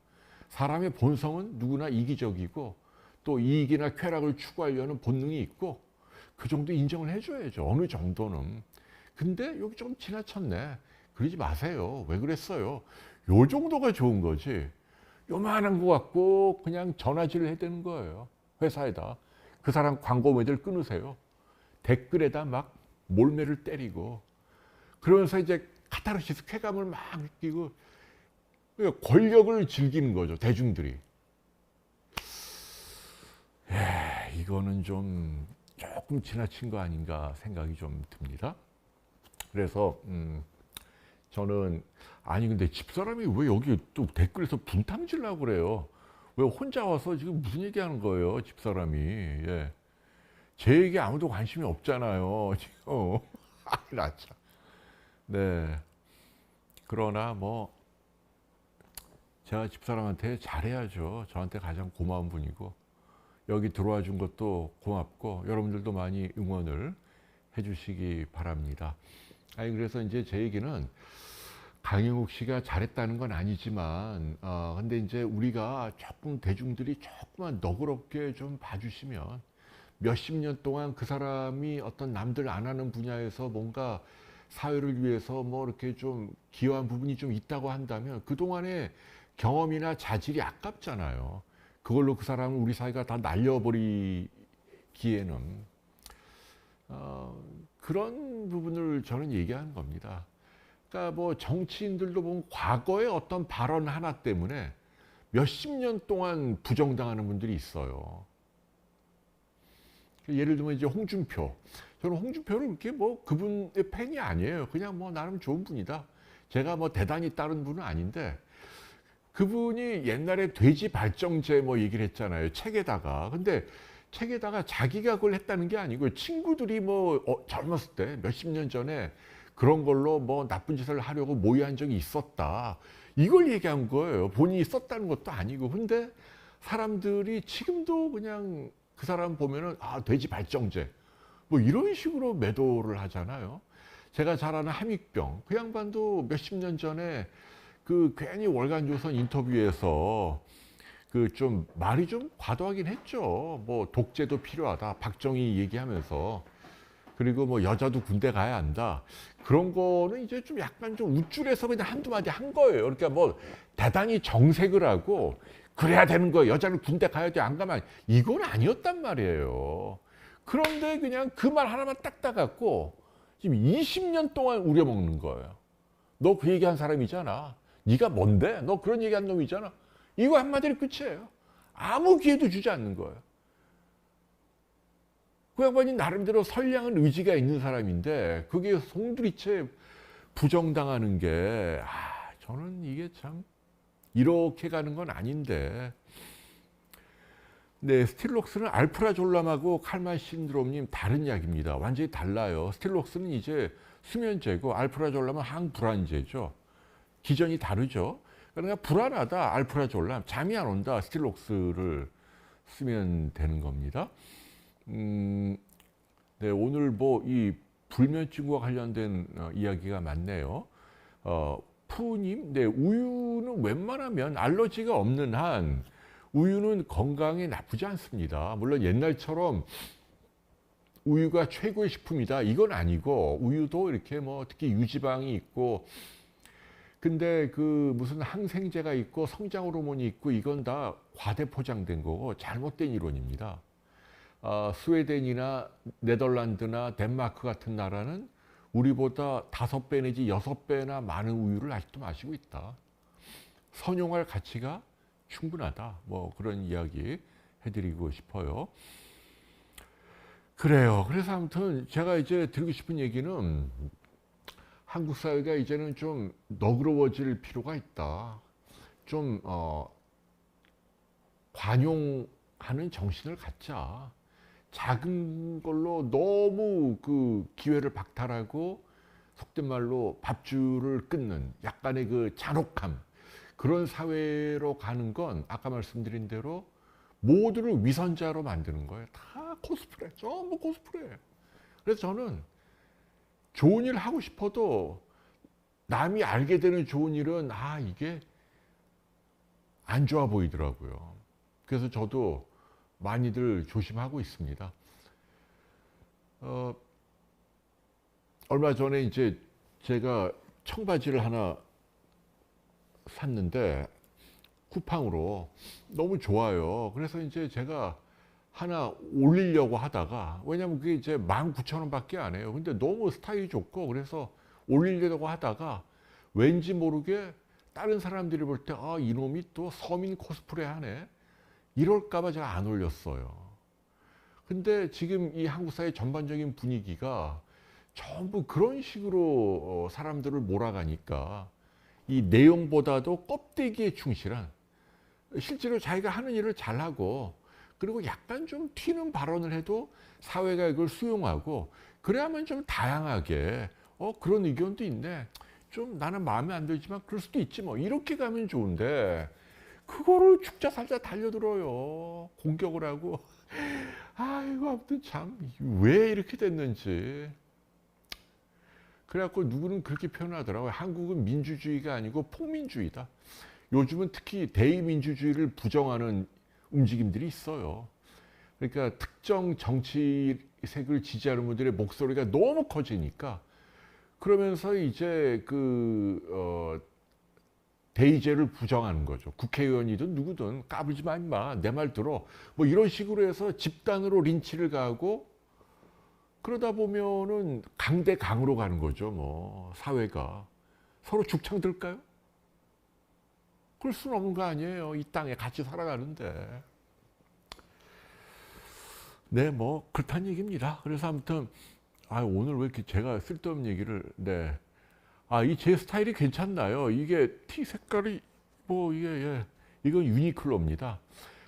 사람의 본성은 누구나 이기적이고 또 이익이나 쾌락을 추구하려는 본능이 있고 그 정도 인정을 해줘야죠. 어느 정도는. 근데 여기 좀 지나쳤네. 그러지 마세요. 왜 그랬어요? 요 정도가 좋은 거지. 요만한 거 갖고 그냥 전화질을 해야 되는 거예요. 회사에다. 그 사람 광고 모델 끊으세요. 댓글에다 막 몰매를 때리고 그러면서 이제 카타르시스 쾌감을 막 느끼고 권력을 즐기는 거죠. 대중들이. 이거는 좀 조금 지나친 거 아닌가 생각이 좀 듭니다. 그래서 저는 아니 근데 집사람이 왜 여기 또 댓글에서 분탕질라고 그래요? 왜 혼자 와서 지금 무슨 얘기하는 거예요, 집사람이? 예. 제 얘기 아무도 관심이 없잖아요, 지금. 나 참. 네. 그러나 뭐 제가 집사람한테 잘해야죠. 저한테 가장 고마운 분이고 여기 들어와 준 것도 고맙고 여러분들도 많이 응원을 해주시기 바랍니다. 아니 그래서 이제 제 얘기는 강영욱 씨가 잘했다는 건 아니지만 근데 이제 우리가 조금 대중들이 조금만 너그럽게 좀 봐주시면 몇십 년 동안 그 사람이 어떤 남들 안 하는 분야에서 뭔가 사회를 위해서 뭐 이렇게 좀 기여한 부분이 좀 있다고 한다면 그동안의 경험이나 자질이 아깝잖아요. 그걸로 그 사람을 우리 사회가 다 날려버리기에는 그런 부분을 저는 얘기하는 겁니다. 그러니까 뭐 정치인들도 보면 과거의 어떤 발언 하나 때문에 몇십 년 동안 부정당하는 분들이 있어요. 예를 들면 이제 홍준표. 저는 홍준표를 그렇게 뭐 그분의 팬이 아니에요. 그냥 뭐 나름 좋은 분이다. 제가 뭐 대단히 따른 분은 아닌데 그분이 옛날에 돼지 발정제 뭐 얘기를 했잖아요. 책에다가. 근데 책에다가 자기가 그걸 했다는 게 아니고 친구들이 뭐 젊었을 때 몇십 년 전에 그런 걸로 뭐 나쁜 짓을 하려고 모의한 적이 있었다. 이걸 얘기한 거예요. 본인이 썼다는 것도 아니고. 근데 사람들이 지금도 그냥 그 사람 보면은 아, 돼지 발정제. 뭐 이런 식으로 매도를 하잖아요. 제가 잘 아는 함익병. 그 양반도 몇십 년 전에 그 괜히 월간조선 인터뷰에서 그 좀 말이 좀 과도하긴 했죠. 뭐 독재도 필요하다. 박정희 얘기하면서. 그리고 뭐 여자도 군대 가야 한다. 그런 거는 이제 좀 약간 좀 우쭐해서 그냥 한두 마디 한 거예요. 그러니까 뭐 대단히 정색을 하고 그래야 되는 거예요. 여자는 군대 가야 돼. 안 가면 이건 아니었단 말이에요. 그런데 그냥 그 말 하나만 딱 따갖고 지금 20년 동안 우려먹는 거예요. 너 그 얘기한 사람이잖아. 네가 뭔데? 너 그런 얘기한 놈이잖아. 이거 한마디로 끝이에요. 아무 기회도 주지 않는 거예요. 그 양반이 나름대로 선량한 의지가 있는 사람인데 그게 송두리째 부정당하는 게 저는 이게 참 이렇게 가는 건 아닌데. 네, 스틸록스는 알프라졸람하고 칼만 신드롬님 다른 약입니다. 완전히 달라요. 스틸록스는 이제 수면제고 알프라졸람은 항불안제죠. 기전이 다르죠. 그러니까 불안하다, 알프라졸람, 잠이 안 온다, 스틸록스를 쓰면 되는 겁니다. 네, 오늘 뭐 이 불면증과 관련된 이야기가 많네요. 푸님, 네, 우유는 웬만하면 알러지가 없는 한 우유는 건강에 나쁘지 않습니다. 물론 옛날처럼 우유가 최고의 식품이다 이건 아니고 우유도 이렇게 뭐 특히 유지방이 있고 근데 그 무슨 항생제가 있고 성장 호르몬이 있고 이건 다 과대 포장된 거고 잘못된 이론입니다. 스웨덴이나 네덜란드나 덴마크 같은 나라는 우리보다 5배 내지 6배나 많은 우유를 아직도 마시고 있다. 선용할 가치가 충분하다. 뭐 그런 이야기 해드리고 싶어요. 그래요. 그래서 아무튼 제가 이제 드리고 싶은 얘기는 한국 사회가 이제는 좀 너그러워질 필요가 있다. 좀 관용하는 정신을 갖자. 작은 걸로 너무 그 기회를 박탈하고 속된 말로 밥줄을 끊는 약간의 그 잔혹함 그런 사회로 가는 건 아까 말씀드린 대로 모두를 위선자로 만드는 거예요. 다 코스프레, 전부 코스프레예요. 그래서 저는 좋은 일 하고 싶어도 남이 알게 되는 좋은 일은 이게 안 좋아 보이더라고요. 그래서 저도 많이들 조심하고 있습니다. 얼마 전에 이제 제가 청바지를 하나 샀는데 쿠팡으로 너무 좋아요. 그래서 이제 제가 하나 올리려고 하다가 왜냐면 그게 이제 19,000원밖에 안 해요. 근데 너무 스타일이 좋고 그래서 올리려고 하다가 왠지 모르게 다른 사람들이 볼 때 이놈이 또 서민 코스프레 하네. 이럴까봐 제가 안 올렸어요. 근데 지금 이 한국 사회 전반적인 분위기가 전부 그런 식으로 사람들을 몰아가니까 이 내용보다도 껍데기에 충실한 실제로 자기가 하는 일을 잘하고 그리고 약간 좀 튀는 발언을 해도 사회가 이걸 수용하고 그래야만 좀 다양하게 그런 의견도 있네. 좀 나는 마음에 안 들지만 그럴 수도 있지 뭐 이렇게 가면 좋은데 그거를 죽자 살자 달려들어요. 공격을 하고 이거 아무튼 참 왜 이렇게 됐는지. 그래갖고 누구는 그렇게 표현하더라고요. 한국은 민주주의가 아니고 폭민주의다. 요즘은 특히 대의민주주의를 부정하는 움직임들이 있어요. 그러니까 특정 정치색을 지지하는 분들의 목소리가 너무 커지니까 그러면서 이제 대의제를 부정하는 거죠. 국회의원이든 누구든 까불지 마 임마 내 말 들어 뭐 이런 식으로 해서 집단으로 린치를 가고 그러다 보면은 강대강으로 가는 거죠. 뭐 사회가 서로 죽창 들까요? 그럴 수는 없는 거 아니에요. 이 땅에 같이 살아가는데. 네, 뭐 그렇다는 얘기입니다. 그래서 아무튼 오늘 왜 이렇게 제가 쓸데없는 얘기를 네. 이 제 스타일이 괜찮나요? 이게 티 색깔이 뭐 이게 이건 유니클로입니다.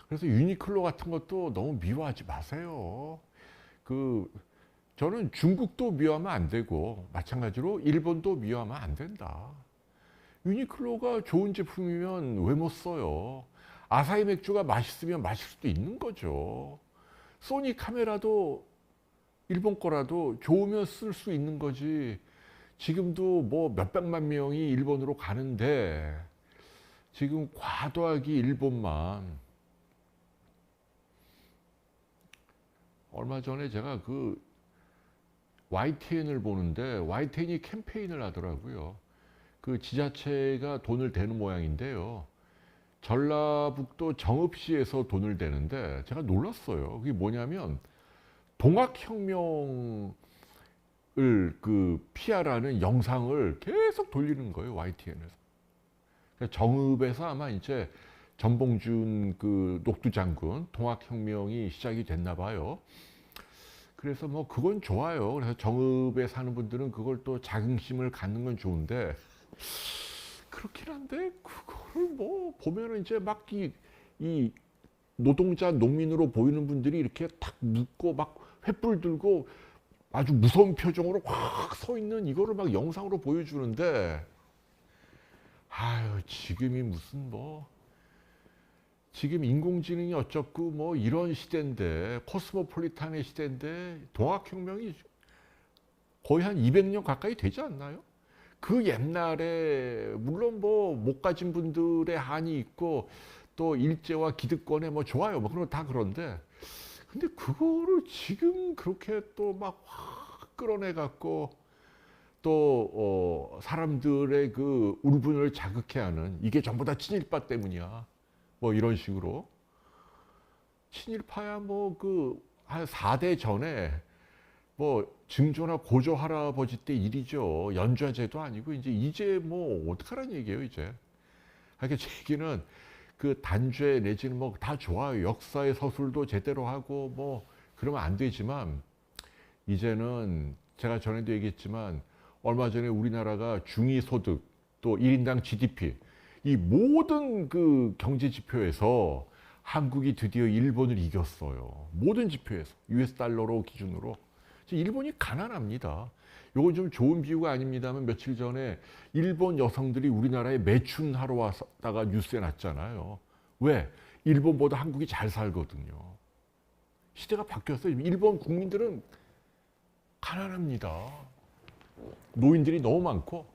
그래서 유니클로 같은 것도 너무 미워하지 마세요. 저는 중국도 미워하면 안 되고 마찬가지로 일본도 미워하면 안 된다. 유니클로가 좋은 제품이면 왜 못 써요? 아사히 맥주가 맛있으면 마실 수도 있는 거죠. 소니 카메라도 일본 거라도 좋으면 쓸 수 있는 거지. 지금도 뭐 몇백만 명이 일본으로 가는데 지금 과도하게 일본만. 얼마 전에 제가 YTN을 보는데 YTN이 캠페인을 하더라고요. 그 지자체가 돈을 대는 모양인데요. 전라북도 정읍시에서 돈을 대는데 제가 놀랐어요. 그게 뭐냐면 동학혁명을 PR하는 영상을 계속 돌리는 거예요. YTN에서. 정읍에서 아마 이제 전봉준 녹두 장군 동학혁명이 시작이 됐나 봐요. 그래서 뭐 그건 좋아요. 그래서 정읍에 사는 분들은 그걸 또 자긍심을 갖는 건 좋은데 그렇긴 한데 그거를 뭐 보면은 이제 막 이 노동자 농민으로 보이는 분들이 이렇게 탁 묶고 막 횃불 들고 아주 무서운 표정으로 확 서 있는 이거를 막 영상으로 보여주는데 지금이 무슨 지금 인공지능이 어쩌고 뭐 이런 시대인데 코스모폴리탄의 시대인데 동학혁명이 거의 한 200년 가까이 되지 않나요? 그 옛날에 물론 뭐 못 가진 분들의 한이 있고 또 일제와 기득권에 뭐 좋아요 뭐 그런 거 다 그런데 근데 그거를 지금 그렇게 또 막 확 끌어내 갖고 또 사람들의 울분을 자극해 하는 이게 전부 다 친일파 때문이야 뭐 이런 식으로 친일파야 뭐 한 4대 전에 뭐 증조나 고조 할아버지 때 일이죠. 연좌제도 아니고 이제 뭐 어떡하라는 얘기예요 이제. 그러니까 제 얘기는 단죄 내지는 뭐 다 좋아요. 역사의 서술도 제대로 하고 뭐 그러면 안 되지만 이제는 제가 전에도 얘기했지만 얼마 전에 우리나라가 중위소득 또 1인당 GDP 이 모든 경제 지표에서 한국이 드디어 일본을 이겼어요. 모든 지표에서 US 달러로 기준으로. 일본이 가난합니다. 이건 좀 좋은 비유가 아닙니다만 며칠 전에 일본 여성들이 우리나라에 매춘하러 왔다가 뉴스에 났잖아요. 왜? 일본보다 한국이 잘 살거든요. 시대가 바뀌었어요. 일본 국민들은 가난합니다. 노인들이 너무 많고.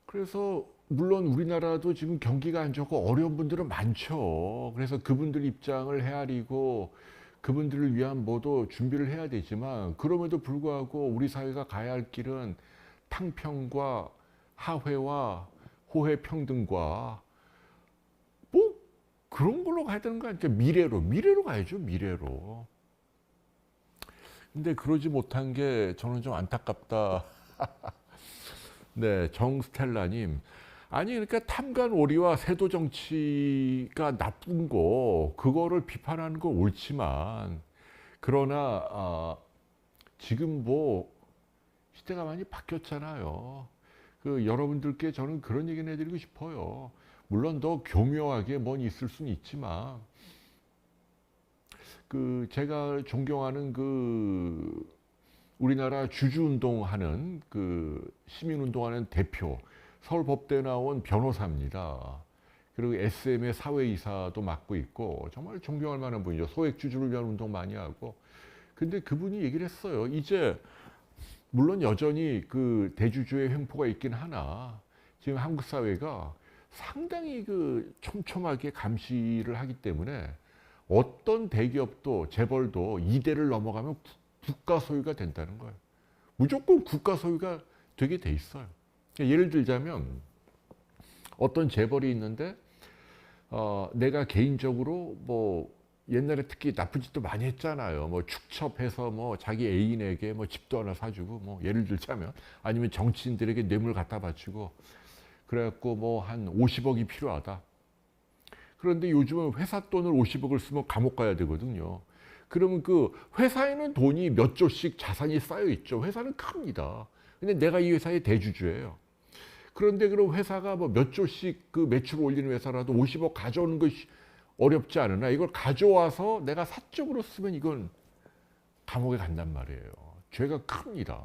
그래서 물론 우리나라도 지금 경기가 안 좋고 어려운 분들은 많죠. 그래서 그분들 입장을 헤아리고 그분들을 위한 뭐도 준비를 해야 되지만 그럼에도 불구하고 우리 사회가 가야 할 길은 탕평과 하회와 호혜 평등과 뭐 그런 걸로 가야 되는 거 아니까 미래로 가야죠. 미래로. 근데 그러지 못한 게 저는 좀 안타깝다. 네, 정스텔라님. 그러니까 탐관 오리와 세도 정치가 나쁜 거, 그거를 비판하는 건 옳지만, 그러나, 지금 뭐, 시대가 많이 바뀌었잖아요. 여러분들께 저는 그런 얘기는 해드리고 싶어요. 물론 더 교묘하게 뭔 있을 수는 있지만, 제가 존경하는 우리나라 주주운동하는 시민운동하는 대표, 서울법대에 나온 변호사입니다. 그리고 SM의 사회이사도 맡고 있고 정말 존경할 만한 분이죠. 소액주주를 위한 운동 많이 하고. 근데 그분이 얘기를 했어요. 이제 물론 여전히 대주주의 횡포가 있긴 하나 지금 한국 사회가 상당히 촘촘하게 감시를 하기 때문에 어떤 대기업도 재벌도 2대를 넘어가면 국가 소유가 된다는 거예요. 무조건 국가 소유가 되게 돼 있어요. 예를 들자면 어떤 재벌이 있는데 내가 개인적으로 뭐 옛날에 특히 나쁜 짓도 많이 했잖아요. 뭐 축첩해서 뭐 자기 애인에게 뭐 집도 하나 사주고 뭐 예를 들자면 아니면 정치인들에게 뇌물 갖다 바치고 그래갖고 뭐 한 50억이 필요하다. 그런데 요즘은 회사 돈을 50억을 쓰면 감옥 가야 되거든요. 그러면 그 회사에는 돈이 몇 조씩 자산이 쌓여 있죠. 회사는 큽니다. 근데 내가 이 회사의 대주주예요. 그런데 그럼 회사가 뭐 몇 조씩 그 매출을 올리는 회사라도 50억 가져오는 것이 어렵지 않으나 이걸 가져와서 내가 사적으로 쓰면 이건 감옥에 간단 말이에요. 죄가 큽니다.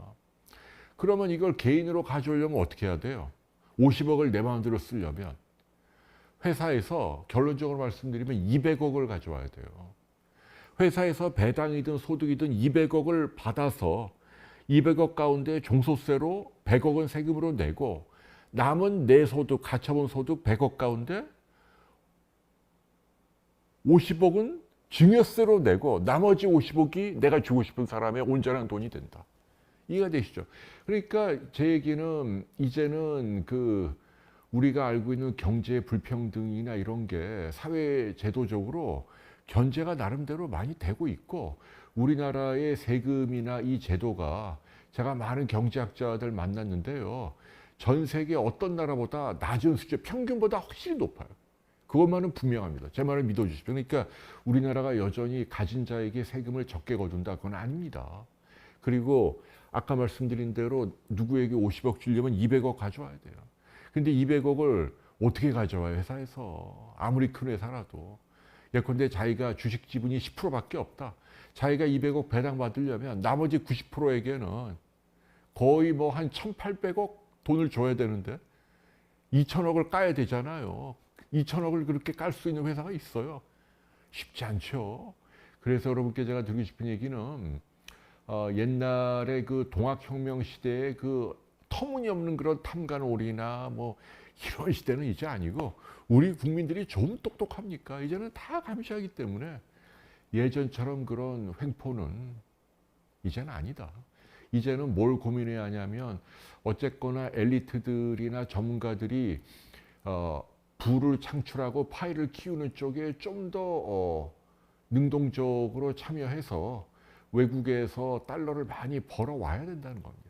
그러면 이걸 개인으로 가져오려면 어떻게 해야 돼요? 50억을 내 마음대로 쓰려면 회사에서 결론적으로 말씀드리면 200억을 가져와야 돼요. 회사에서 배당이든 소득이든 200억을 받아서 200억 가운데 종소세로 100억은 세금으로 내고 남은 내 소득, 가처분 소득 100억 가운데 50억은 증여세로 내고 나머지 50억이 내가 주고 싶은 사람의 온전한 돈이 된다. 이해가 되시죠? 그러니까 제 얘기는 이제는 그 우리가 알고 있는 경제 불평등이나 이런 게 사회 제도적으로 견제가 나름대로 많이 되고 있고 우리나라의 세금이나 이 제도가 제가 많은 경제학자들 만났는데요. 전 세계 어떤 나라보다 낮은 수준, 평균보다 확실히 높아요. 그것만은 분명합니다. 제 말을 믿어주십시오. 그러니까 우리나라가 여전히 가진 자에게 세금을 적게 거둔다. 그건 아닙니다. 그리고 아까 말씀드린 대로 누구에게 50억 주려면 200억 가져와야 돼요. 근데 200억을 어떻게 가져와요? 회사에서. 아무리 큰 회사라도. 예컨대 자기가 주식 지분이 10%밖에 없다. 자기가 200억 배당 받으려면 나머지 90%에게는 거의 뭐 한 1,800억 돈을 줘야 되는데 2천억을 까야 되잖아요. 2천억을 그렇게 깔 수 있는 회사가 있어요. 쉽지 않죠. 그래서 여러분께 제가 드리고 싶은 얘기는 옛날에 그 동학혁명 시대에 그 터무니없는 그런 탐관오리나 뭐 이런 시대는 이제 아니고 우리 국민들이 좀 똑똑합니까? 이제는 다 감시하기 때문에 예전처럼 그런 횡포는 이제는 아니다. 이제는 뭘 고민해야 하냐면 어쨌거나 엘리트들이나 전문가들이 부를 창출하고 파일을 키우는 쪽에 좀 더 능동적으로 참여해서 외국에서 달러를 많이 벌어와야 된다는 겁니다.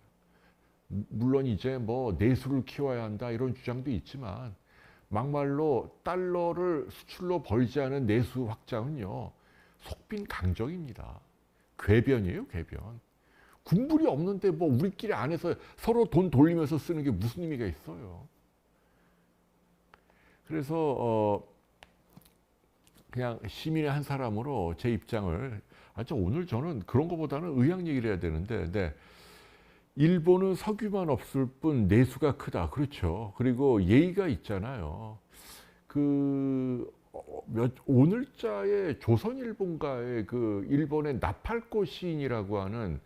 물론 이제 뭐 내수를 키워야 한다 이런 주장도 있지만 막말로 달러를 수출로 벌지 않은 내수 확장은요 속빈 강정입니다. 궤변이에요, 궤변. 군불이 없는데 뭐 우리끼리 안에서 서로 돈 돌리면서 쓰는 게 무슨 의미가 있어요. 그래서 그냥 시민의 한 사람으로 제 입장을 오늘 저는 그런 것보다는 의학 얘기를 해야 되는데 네. 일본은 석유만 없을 뿐 내수가 크다. 그렇죠. 그리고 예의가 있잖아요. 오늘자의 조선일본가의 그 일본의 나팔코 시인이라고 하는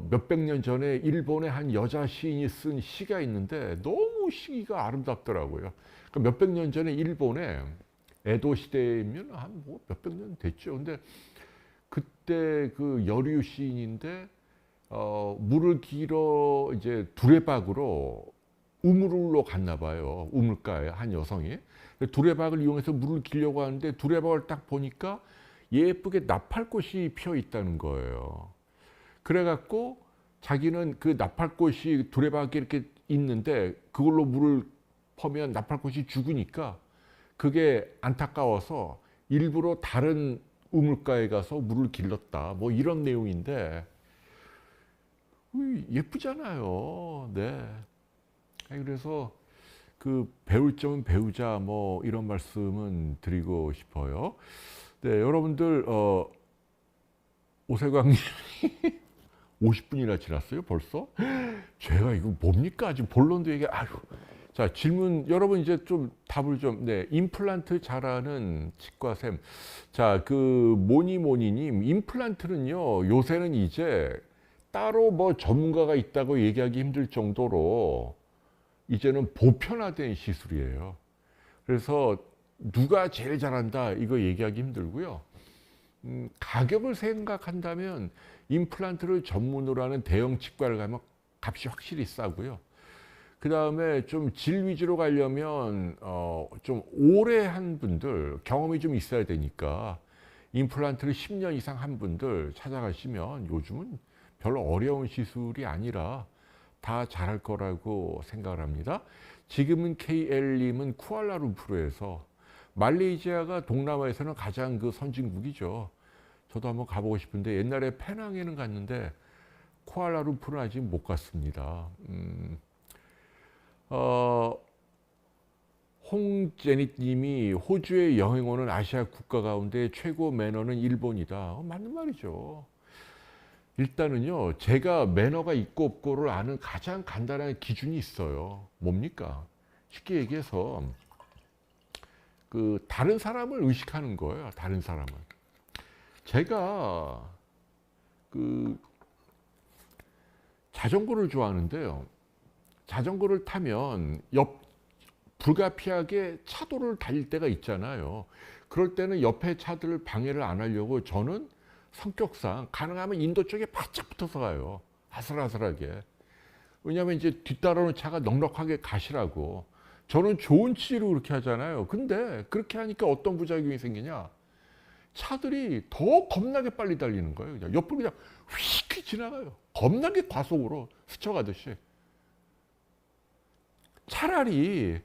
몇백 년 전에 일본의 한 여자 시인이 쓴 시가 있는데 너무 시가 아름답더라고요. 그러니까 몇백 년 전에 일본에 에도 시대면 한 뭐 몇백 년 됐죠. 근데 그때 그 여류 시인인데 물을 길어 이제 두레박으로 우물로 갔나 봐요. 우물가에 한 여성이 두레박을 이용해서 물을 길려고 하는데 두레박을 딱 보니까 예쁘게 나팔꽃이 피어 있다는 거예요. 그래갖고 자기는 그 나팔꽃이 두레박에 이렇게 있는데 그걸로 물을 퍼면 나팔꽃이 죽으니까 그게 안타까워서 일부러 다른 우물가에 가서 물을 길렀다. 뭐 이런 내용인데 예쁘잖아요. 네. 그래서 그 배울 점은 배우자 뭐 이런 말씀은 드리고 싶어요. 네, 여러분들 오세광님 50분이나 지났어요 벌써? 제가 이거 뭡니까? 지금 본론도 얘기. 아유. 자, 질문 여러분 이제 좀 답을 좀. 네, 임플란트 잘하는 치과쌤. 자, 그 모니모니님 임플란트는요 요새는 이제 따로 뭐 전문가가 있다고 얘기하기 힘들 정도로 이제는 보편화된 시술이에요. 그래서 누가 제일 잘한다 이거 얘기하기 힘들고요. 가격을 생각한다면 임플란트를 전문으로 하는 대형 치과를 가면 값이 확실히 싸고요. 그 다음에 좀 질 위주로 가려면 좀 오래 한 분들, 경험이 좀 있어야 되니까 임플란트를 10년 이상 한 분들 찾아가시면 요즘은 별로 어려운 시술이 아니라 다 잘할 거라고 생각을 합니다. 지금은 KL님은 쿠알라룸푸르에서, 말레이시아가 동남아에서는 가장 그 선진국이죠. 저도 한번 가보고 싶은데 옛날에 페낭에는 갔는데 쿠알라룸푸르는 아직 못 갔습니다. 홍제닛님이 호주의 여행 오는 아시아 국가 가운데 최고 매너는 일본이다. 맞는 말이죠. 일단은요, 제가 매너가 있고 없고를 아는 가장 간단한 기준이 있어요. 뭡니까? 쉽게 얘기해서 그 다른 사람을 의식하는 거예요. 다른 사람을. 제가 그 자전거를 좋아하는데요. 자전거를 타면 불가피하게 차도를 달릴 때가 있잖아요. 그럴 때는 옆에 차들 방해를 안 하려고 저는 성격상 가능하면 인도 쪽에 바짝 붙어서 가요. 아슬아슬하게. 왜냐하면 이제 뒤따라오는 차가 넉넉하게 가시라고. 저는 좋은 취지로 그렇게 하잖아요. 근데 그렇게 하니까 어떤 부작용이 생기냐. 차들이 더 겁나게 빨리 달리는 거예요. 그냥 옆으로 그냥 휙 지나가요. 겁나게 과속으로 스쳐가듯이. 차라리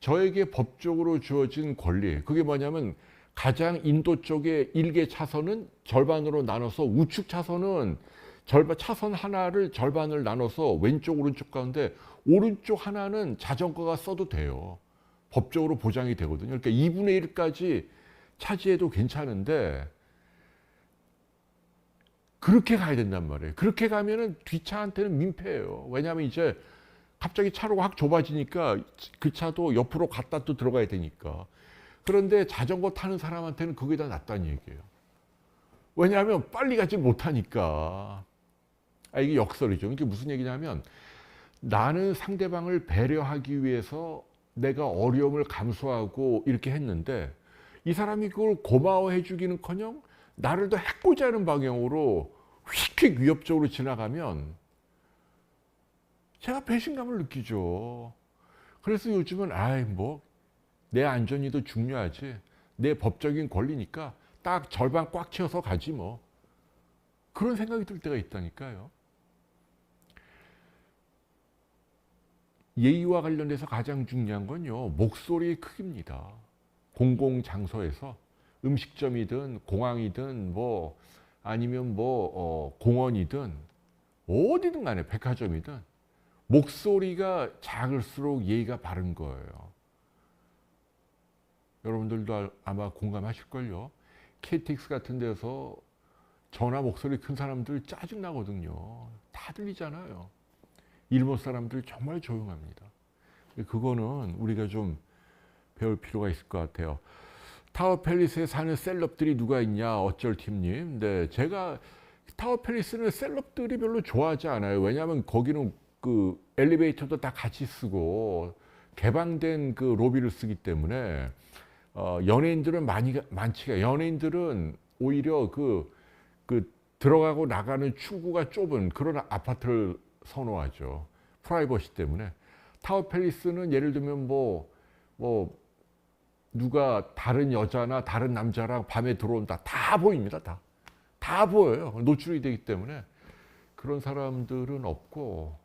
저에게 법적으로 주어진 권리, 그게 뭐냐면 가장 인도 쪽의 일개 차선은 절반으로 나눠서, 우측 차선은 차선 하나를 절반을 나눠서 왼쪽 오른쪽 가운데 오른쪽 하나는 자전거가 써도 돼요. 법적으로 보장이 되거든요. 그러니까 2분의 1까지 차지해도 괜찮은데 그렇게 가야 된단 말이에요. 그렇게 가면은 뒷차한테는 민폐예요. 왜냐하면 이제 갑자기 차로가 확 좁아지니까 그 차도 옆으로 갔다 또 들어가야 되니까. 그런데 자전거 타는 사람한테는 그게 다 낫다는 얘기예요. 왜냐하면 빨리 가지 못하니까. 이게 역설이죠. 이게 무슨 얘기냐면 나는 상대방을 배려하기 위해서 내가 어려움을 감수하고 이렇게 했는데 이 사람이 그걸 고마워해 주기는커녕 나를 더 해코지 하는 방향으로 휙휙 위협적으로 지나가면 제가 배신감을 느끼죠. 그래서 요즘은 내 안전이 더 중요하지. 내 법적인 권리니까 딱 절반 꽉 채워서 가지 뭐. 그런 생각이 들 때가 있다니까요. 예의와 관련돼서 가장 중요한 건요, 목소리의 크기입니다. 공공장소에서 음식점이든 공항이든 아니면 공원이든 어디든 간에 백화점이든 목소리가 작을수록 예의가 바른 거예요. 여러분들도 아마 공감하실걸요. KTX 같은 데서 전화 목소리 큰 사람들 짜증나거든요. 다 들리잖아요. 일본 사람들 정말 조용합니다. 그거는 우리가 좀 배울 필요가 있을 것 같아요. 타워팰리스에 사는 셀럽들이 누가 있냐, 어쩔 팀님. 네, 제가 타워팰리스는 셀럽들이 별로 좋아하지 않아요. 왜냐하면 거기는 그 엘리베이터도 다 같이 쓰고 개방된 그 로비를 쓰기 때문에 연예인들은 많지가. 연예인들은 오히려 그 들어가고 나가는 출구가 좁은 그런 아파트를 선호하죠. 프라이버시 때문에. 타워팰리스는 예를 들면 누가 다른 여자나 다른 남자랑 밤에 들어온다. 다 보입니다. 다 보여요. 노출이 되기 때문에. 그런 사람들은 없고,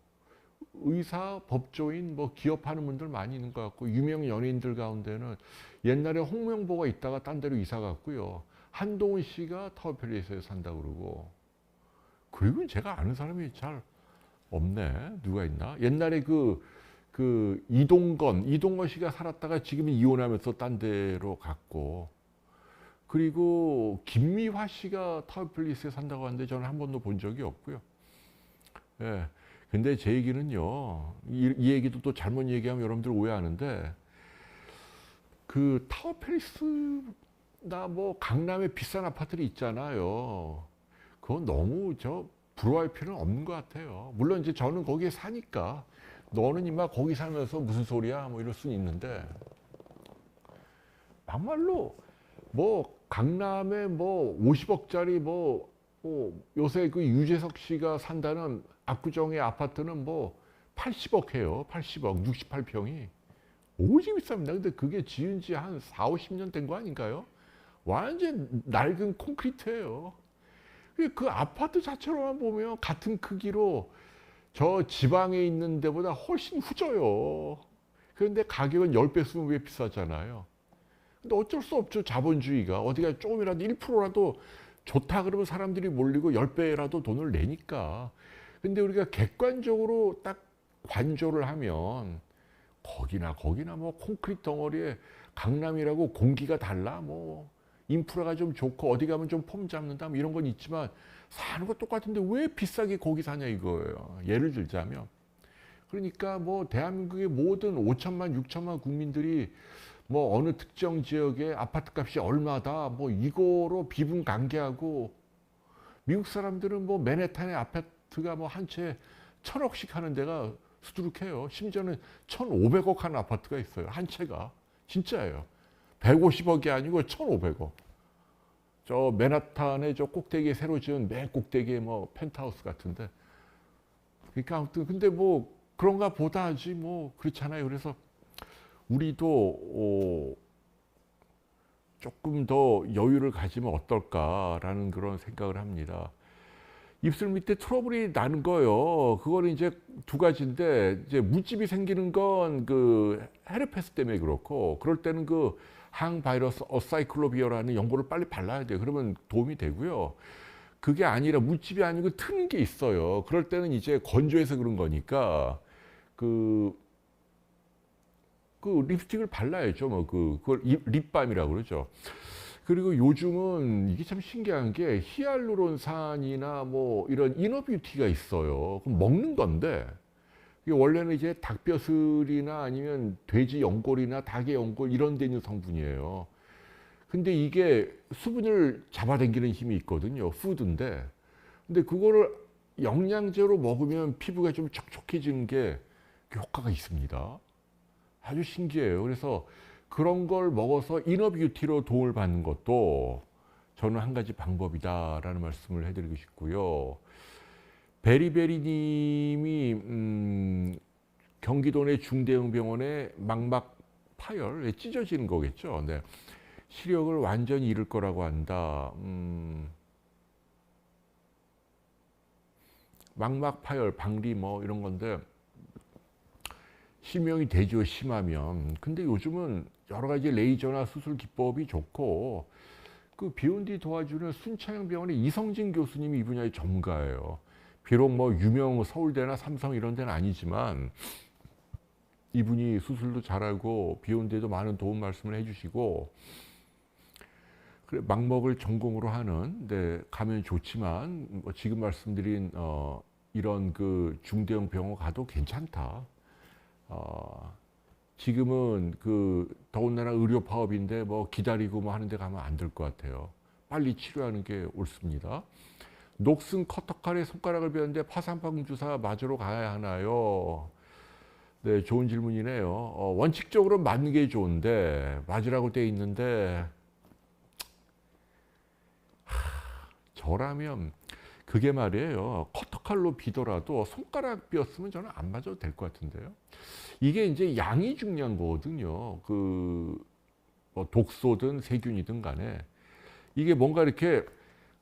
의사, 법조인, 기업하는 분들 많이 있는 것 같고, 유명 연예인들 가운데는 옛날에 홍명보가 있다가 딴 데로 이사 갔고요. 한동훈 씨가 타워팰리스에 산다 그러고. 그리고 제가 아는 사람이 잘 없네. 누가 있나? 옛날에 이동건 씨가 살았다가 지금은 이혼하면서 딴 데로 갔고. 그리고 김미화 씨가 타워팰리스에 산다고 하는데 저는 한 번도 본 적이 없고요. 예. 근데 제 얘기는요, 이 얘기도 또 잘못 얘기하면 여러분들 오해하는데, 그 타워팰리스나 강남에 비싼 아파트들이 있잖아요. 그건 너무 부러워할 필요는 없는 것 같아요. 물론 이제 저는 거기에 사니까 너는 임마 거기 살면서 무슨 소리야 이럴 수는 있는데, 막말로 뭐 강남에 뭐 50억짜리 요새 그 유재석 씨가 산다는 압구정의 아파트는 뭐 80억 해요. 80억, 68평이. 오지 비쌉니다. 근데 그게 지은 지 한 4, 50년 된 거 아닌가요? 완전 낡은 콘크리트예요. 그 아파트 자체로만 보면 같은 크기로 저 지방에 있는 데보다 훨씬 후져요. 그런데 가격은 10배, 20배 비싸잖아요. 근데 어쩔 수 없죠. 자본주의가. 어디가 조금이라도 1%라도 좋다 그러면 사람들이 몰리고 10배라도 돈을 내니까. 근데 우리가 객관적으로 딱 관조를 하면 거기나 뭐 콘크리트 덩어리에 강남이라고 공기가 달라. 뭐 인프라가 좀 좋고 어디 가면 좀 폼 잡는다 뭐 이런 건 있지만 사는 거 똑같은데 왜 비싸게 거기 사냐 이거예요. 예를 들자면. 그러니까 뭐 대한민국의 모든 5천만, 6천만 국민들이 뭐 어느 특정 지역의 아파트 값이 얼마다 뭐 이거로 비분간개하고 미국 사람들은 뭐 맨해튼의 아파트가 뭐 한 채 1,000억씩 하는 데가 수두룩해요. 심지어는 1,500억 하는 아파트가 있어요. 한 채가. 진짜예요. 150억이 아니고 1,500억. 저 맨하탄의 저 꼭대기에 새로 지은 맨 꼭대기에 뭐 펜트하우스 같은데. 그러니까 아무튼 근데 뭐 그런가 보다 하지 뭐 그렇잖아요. 그래서 우리도 조금 더 여유를 가지면 어떨까라는 그런 생각을 합니다. 입술 밑에 트러블이 나는 거예요. 그거는 이제 두 가지인데 이제 물집이 생기는 건 그 헤르페스 때문에 그렇고 그럴 때는 그 항바이러스 어사이클로비어라는 연고를 빨리 발라야 돼요. 그러면 도움이 되고요. 그게 아니라 물집이 아니고 트는 게 있어요. 그럴 때는 이제 건조해서 그런 거니까 그 립스틱을 발라야죠. 뭐 그걸 립밤이라고 그러죠. 그리고 요즘은 이게 참 신기한 게 히알루론산이나 뭐 이런 이너뷰티가 있어요. 그럼 먹는 건데 이게 원래는 이제 닭뼈슬이나 아니면 돼지 연골이나 닭의 연골 이런 데 있는 성분이에요. 근데 이게 수분을 잡아당기는 힘이 있거든요. 푸드인데. 근데 그거를 영양제로 먹으면 피부가 좀 촉촉해지는 게 효과가 있습니다. 아주 신기해요. 그래서 그런 걸 먹어서 이너뷰티로 도움을 받는 것도 저는 한 가지 방법이다라는 말씀을 해드리고 싶고요. 베리베리님이 경기도 내 중대형 병원에 망막 파열, 찢어지는 거겠죠. 네. 시력을 완전히 잃을 거라고 한다. 망막 파열, 방리 뭐 이런 건데 실명이 되죠, 심하면. 근데 요즘은 여러 가지 레이저나 수술 기법이 좋고 그 비욘디 도와주는 순창영 병원의 이성진 교수님이 이 분야의 전문가예요. 비록 뭐 유명 서울대나 삼성 이런 데는 아니지만 이분이 수술도 잘하고 비욘디에도 많은 도움 말씀을 해주시고 그래 망먹을 전공으로 하는 데 가면 좋지만 뭐 지금 말씀드린 이런 그 중대형 병원 가도 괜찮다. 지금은 그 더군다나 의료 파업인데 뭐 기다리고 뭐 하는 데 가면 안 될 것 같아요. 빨리 치료하는 게 옳습니다. 녹슨 커터칼에 손가락을 베었는데 파상방 주사 맞으러 가야 하나요? 네, 좋은 질문이네요. 원칙적으로 맞는 게 좋은데 맞으라고 돼 있는데 저라면 그게 말이에요. 커터칼로 비더라도 손가락 비었으면 저는 안 맞아도 될 것 같은데요. 이게 이제 양이 중요한 거거든요. 뭐 독소든 세균이든 간에 이게 뭔가 이렇게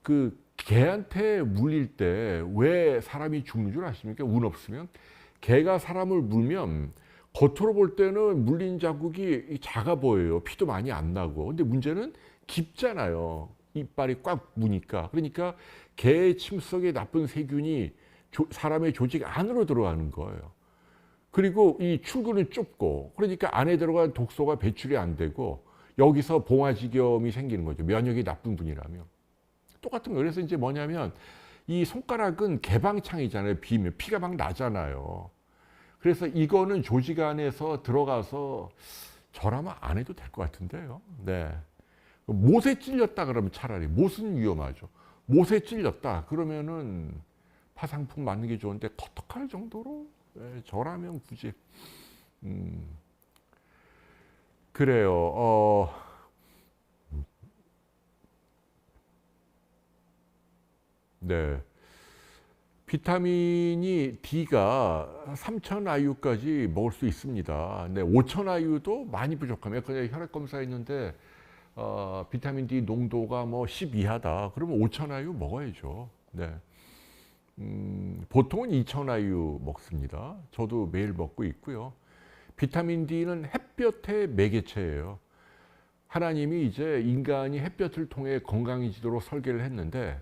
그 개한테 물릴 때 왜 사람이 죽는 줄 아십니까? 운 없으면 개가 사람을 물면 겉으로 볼 때는 물린 자국이 작아 보여요. 피도 많이 안 나고. 근데 문제는 깊잖아요. 이빨이 꽉 무니까. 그러니까 개의 침 속에 나쁜 세균이 사람의 조직 안으로 들어가는 거예요. 그리고 이 출구는 좁고 그러니까 안에 들어간 독소가 배출이 안 되고 여기서 봉화지겸이 생기는 거죠. 면역이 나쁜 분이라면. 똑같은 거예요. 그래서 이제 뭐냐면 이 손가락은 개방창이잖아요. 비면 피가 막 나잖아요. 그래서 이거는 조직 안에서 들어가서 저라면 안 해도 될 것 같은데요. 네. 못에 찔렸다 그러면 차라리 못은 위험하죠. 못에 찔렸다 그러면은 파상풍 맞는 게 좋은데 커터칼 정도로 네, 저라면 굳이 그래요. 네. 비타민이 D가 3000 IU까지 먹을 수 있습니다. 네, 5000 IU도 많이 부족하면 그냥 혈액 검사했는데 비타민 D 농도가 뭐 10 이하다. 그러면 5000 IU 먹어야죠. 네. 보통은 2000 IU 먹습니다. 저도 매일 먹고 있고요. 비타민 D는 햇볕의 매개체예요. 하나님이 이제 인간이 햇볕을 통해 건강해지도록 설계를 했는데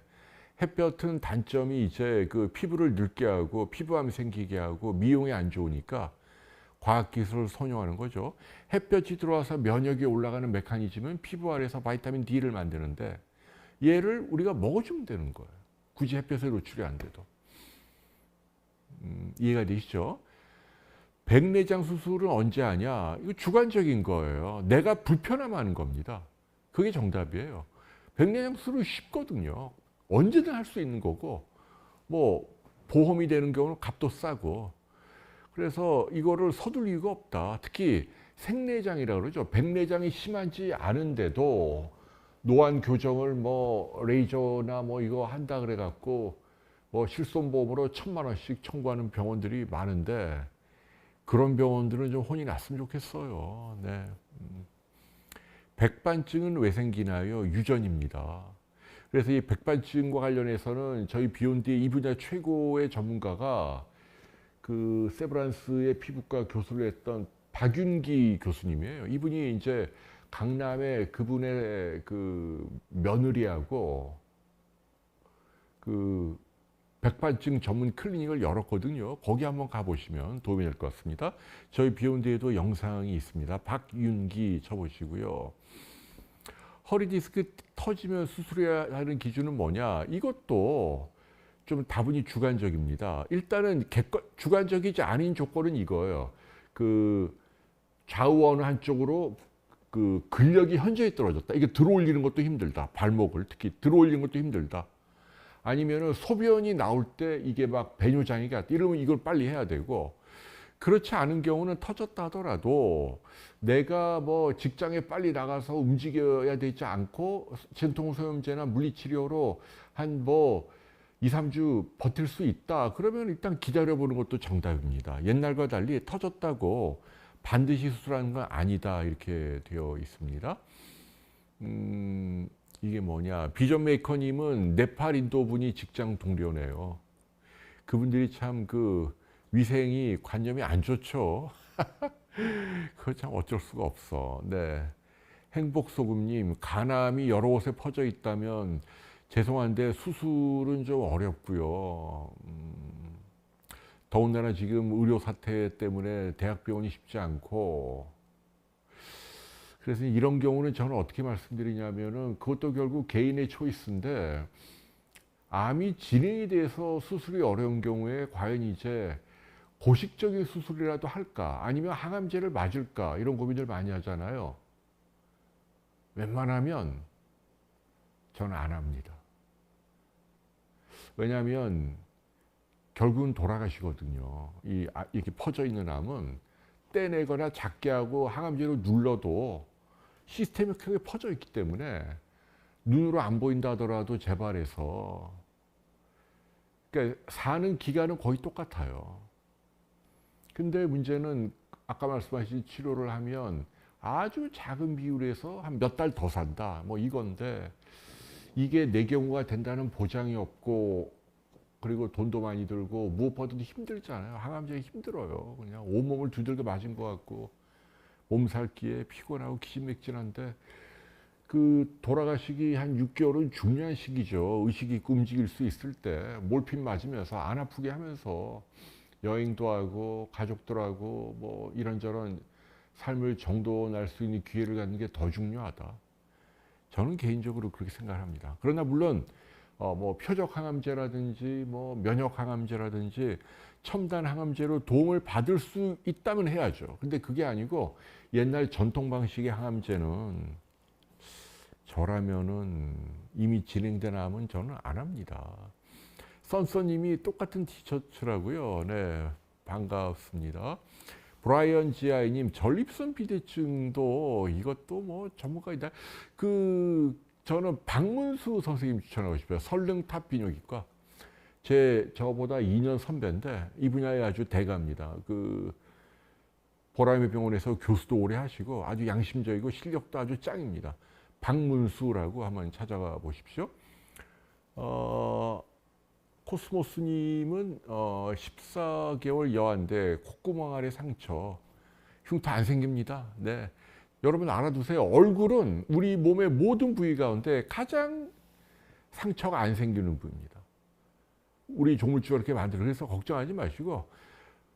햇볕은 단점이 이제 그 피부를 늙게 하고 피부암 생기게 하고 미용에 안 좋으니까 과학기술을 선용하는 거죠. 햇볕이 들어와서 면역이 올라가는 메커니즘은 피부 아래에서 바이타민 D를 만드는데 얘를 우리가 먹어주면 되는 거예요. 굳이 햇볕에 노출이 안 돼도. 이해가 되시죠? 백내장 수술은 언제 하냐? 이거 주관적인 거예요. 내가 불편하면 하는 겁니다. 그게 정답이에요. 백내장 수술은 쉽거든요. 언제든 할 수 있는 거고, 뭐 보험이 되는 경우는 값도 싸고. 그래서 이거를 서둘 이유가 없다. 특히 생내장이라 그러죠. 백내장이 심하지 않은데도 노안 교정을 뭐 레이저나 뭐 이거 한다 그래 갖고 뭐 실손보험으로 1000만 원씩 청구하는 병원들이 많은데 그런 병원들은 좀 혼이 났으면 좋겠어요. 네. 백반증은 왜 생기나요? 유전입니다. 그래서 이 백반증과 관련해서는 저희 비욘드의 이 분야 최고의 전문가가 그 세브란스의 피부과 교수를 했던 박윤기 교수님이에요. 이분이 이제 강남에 그분의 그 며느리하고 그 백반증 전문 클리닉을 열었거든요. 거기 한번 가보시면 도움이 될 것 같습니다. 저희 비욘드에도 영상이 있습니다. 박윤기 쳐보시고요. 허리 디스크 터지면 수술해야 하는 기준은 뭐냐? 이것도 좀 다분히 주관적입니다. 일단은 주관적이지 않은 조건은 이거예요. 그 좌우 어느 한쪽으로 그 근력이 현저히 떨어졌다. 이게 들어올리는 것도 힘들다. 발목을 특히 들어올리는 것도 힘들다. 아니면은 소변이 나올 때 이게 막 배뇨장애가 왔다. 이러면 이걸 빨리 해야 되고, 그렇지 않은 경우는 터졌다 하더라도 내가 뭐 직장에 빨리 나가서 움직여야 되지 않고 진통소염제나 물리치료로 한 뭐 2, 3주 버틸 수 있다. 그러면 일단 기다려보는 것도 정답입니다. 옛날과 달리 터졌다고 반드시 수술하는 건 아니다. 이렇게 되어 있습니다. 이게 뭐냐. 비전 메이커님은 네팔 인도 분이 직장 동료네요. 그분들이 참 그 위생이 관념이 안 좋죠. 그거 참 어쩔 수가 없어. 네. 행복소금님, 간암이 여러 곳에 퍼져 있다면 죄송한데 수술은 좀 어렵고요. 더군다나 지금 의료 사태 때문에 대학병원이 쉽지 않고, 그래서 이런 경우는 저는 어떻게 말씀드리냐면은 그것도 결국 개인의 초이스인데, 암이 진행이 돼서 수술이 어려운 경우에 과연 이제 고식적인 수술이라도 할까 아니면 항암제를 맞을까 이런 고민들 많이 하잖아요. 웬만하면 저는 안 합니다. 왜냐하면 결국은 돌아가시거든요. 이렇게 퍼져 있는 암은 떼내거나 작게 하고 항암제로 눌러도 시스테믹하게 퍼져 있기 때문에 눈으로 안 보인다 하더라도 재발해서, 그러니까 사는 기간은 거의 똑같아요. 근데 문제는 아까 말씀하신 치료를 하면 아주 작은 비율에서 한 몇 달 더 산다 뭐 이건데, 이게 내 경우가 된다는 보장이 없고 그리고 돈도 많이 들고 무엇보다도 힘들잖아요. 항암제 힘들어요. 그냥 온몸을 두들겨 맞은 것 같고 몸살기에 피곤하고 기진맥진한데, 그 돌아가시기 한 6개월은 중요한 시기죠. 의식 있고 움직일 수 있을 때 몰핀 맞으면서 안 아프게 하면서 여행도 하고 가족들하고 뭐 이런저런 삶을 정돈할 수 있는 기회를 갖는 게 더 중요하다. 저는 개인적으로 그렇게 생각합니다. 그러나 물론 뭐 표적 항암제라든지 뭐 면역 항암제라든지 첨단 항암제로 도움을 받을 수 있다면 해야죠. 근데 그게 아니고 옛날 전통 방식의 항암제는 저라면은 이미 진행된 암은 저는 안 합니다. 선서님이 똑같은 티셔츠라고요. 네, 반갑습니다. 브라이언 지아이님, 전립선 비대증도 이것도 뭐 전문가이다. 그 저는 박문수 선생님 추천하고 싶어요. 설릉탑 비뇨기과. 저보다 2년 선배인데 이 분야에 아주 대가입니다. 그 보라매 병원에서 교수도 오래 하시고 아주 양심적이고 실력도 아주 짱입니다. 박문수라고 한번 찾아가 보십시오. 코스모스님은 14개월 여아인데 콧구멍 아래 상처, 흉터 안 생깁니다. 네, 여러분 알아두세요. 얼굴은 우리 몸의 모든 부위 가운데 가장 상처가 안 생기는 부위입니다. 우리 조물주가 이렇게 만들어 그래서 걱정하지 마시고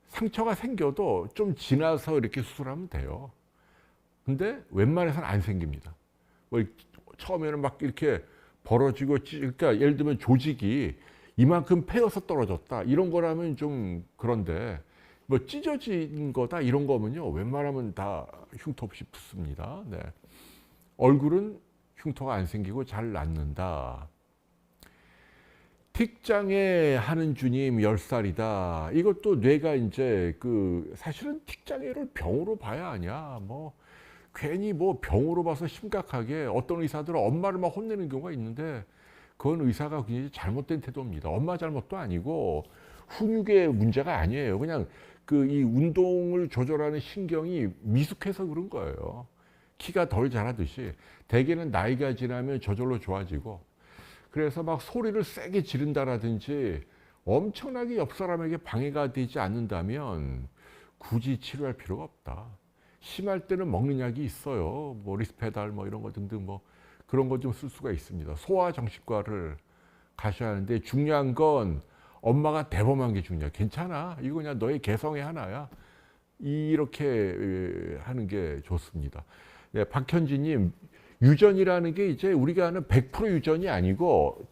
상처가 생겨도 좀 지나서 이렇게 수술하면 돼요. 근데 웬만해서는 안 생깁니다. 뭐 처음에는 막 이렇게 벌어지고 그러니까 예를 들면 조직이 이만큼 패여서 떨어졌다 이런 거라면 좀 그런데 뭐 찢어진 거다 이런 거면요 웬만하면 다 흉터 없이 붙습니다. 네. 얼굴은 흉터가 안 생기고 잘 낫는다. 틱장애 하는 주님 10살이다. 이것도 뇌가 이제 그 사실은 틱장애를 병으로 봐야 하냐. 뭐 괜히 뭐 병으로 봐서 심각하게 어떤 의사들은 엄마를 막 혼내는 경우가 있는데 그건 의사가 굉장히 잘못된 태도입니다. 엄마 잘못도 아니고 훈육의 문제가 아니에요. 그냥 그 이 운동을 조절하는 신경이 미숙해서 그런 거예요. 키가 덜 자라듯이 대개는 나이가 지나면 저절로 좋아지고 그래서 막 소리를 세게 지른다라든지 엄청나게 옆 사람에게 방해가 되지 않는다면 굳이 치료할 필요가 없다. 심할 때는 먹는 약이 있어요. 뭐 리스페달 뭐 이런 거 등등 뭐 그런 거 좀 쓸 수가 있습니다. 소아정신과를 가셔야 하는데 중요한 건 엄마가 대범한 게 중요해. 괜찮아. 이거 그냥 너의 개성의 하나야. 이렇게 하는 게 좋습니다. 네, 박현지님, 유전이라는 게 이제 우리가 아는 100% 유전이 아니고,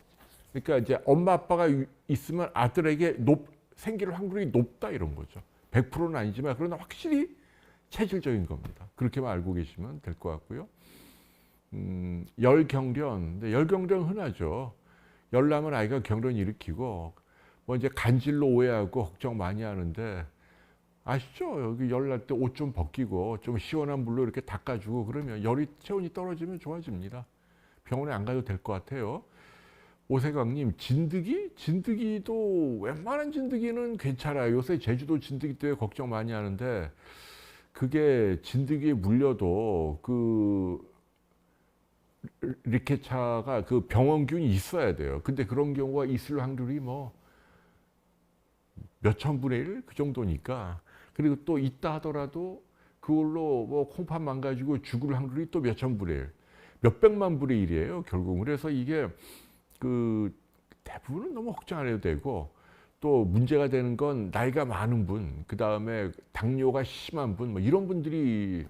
그러니까 이제 엄마 아빠가 있으면 아들에게 생길 확률이 높다 이런 거죠. 100%는 아니지만 그러나 확실히 체질적인 겁니다. 그렇게만 알고 계시면 될 것 같고요. 열경련, 열경련 흔하죠. 열나면 아이가 경련 일으키고 뭐 이제 간질로 오해하고 걱정 많이 하는데 아시죠? 여기 열 날 때 옷 좀 벗기고 좀 시원한 물로 이렇게 닦아주고 그러면 체온이 떨어지면 좋아집니다. 병원에 안 가도 될 것 같아요. 오세광님, 진드기? 진드기도 웬만한 진드기는 괜찮아요. 요새 제주도 진드기 때문에 걱정 많이 하는데 그게 진드기에 물려도 그 리케차가 그 병원균이 있어야 돼요. 근데 그런 경우가 있을 확률이 뭐 몇천 분의 1? 그 정도니까. 그리고 또 있다 하더라도 그걸로 뭐 콩팥 망가지고 죽을 확률이 또 몇천 분의 1. 몇백만 분의 1이에요, 결국. 그래서 이게 그 대부분은 너무 걱정 안 해도 되고 또 문제가 되는 건 나이가 많은 분, 그 다음에 당뇨가 심한 분, 뭐 이런 분들이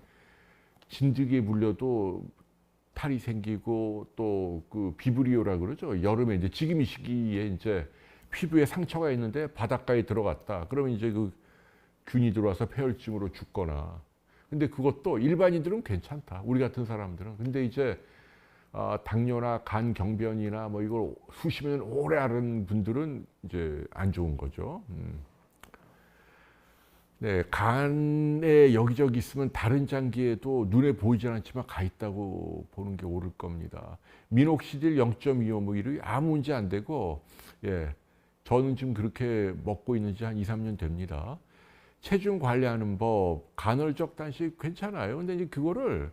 진드기에 물려도 탈이 생기고 또 그 비브리오라 그러죠. 여름에 이제 지금 이 시기에 이제 피부에 상처가 있는데 바닷가에 들어갔다. 그러면 이제 그 균이 들어와서 폐혈증으로 죽거나. 근데 그것도 일반인들은 괜찮다. 우리 같은 사람들은. 근데 이제 당뇨나 간 경변이나 뭐 이걸 수십 년 오래 앓은 분들은 이제 안 좋은 거죠. 네, 간에 여기저기 있으면 다른 장기에도 눈에 보이지 않지만 가 있다고 보는 게 옳을 겁니다. 미녹시딜 0.25 뭐 이런 아무 문제 안 되고, 예, 저는 지금 그렇게 먹고 있는 지 한 2, 3년 됩니다. 체중 관리하는 법, 간헐적 단식 괜찮아요. 근데 이제 그거를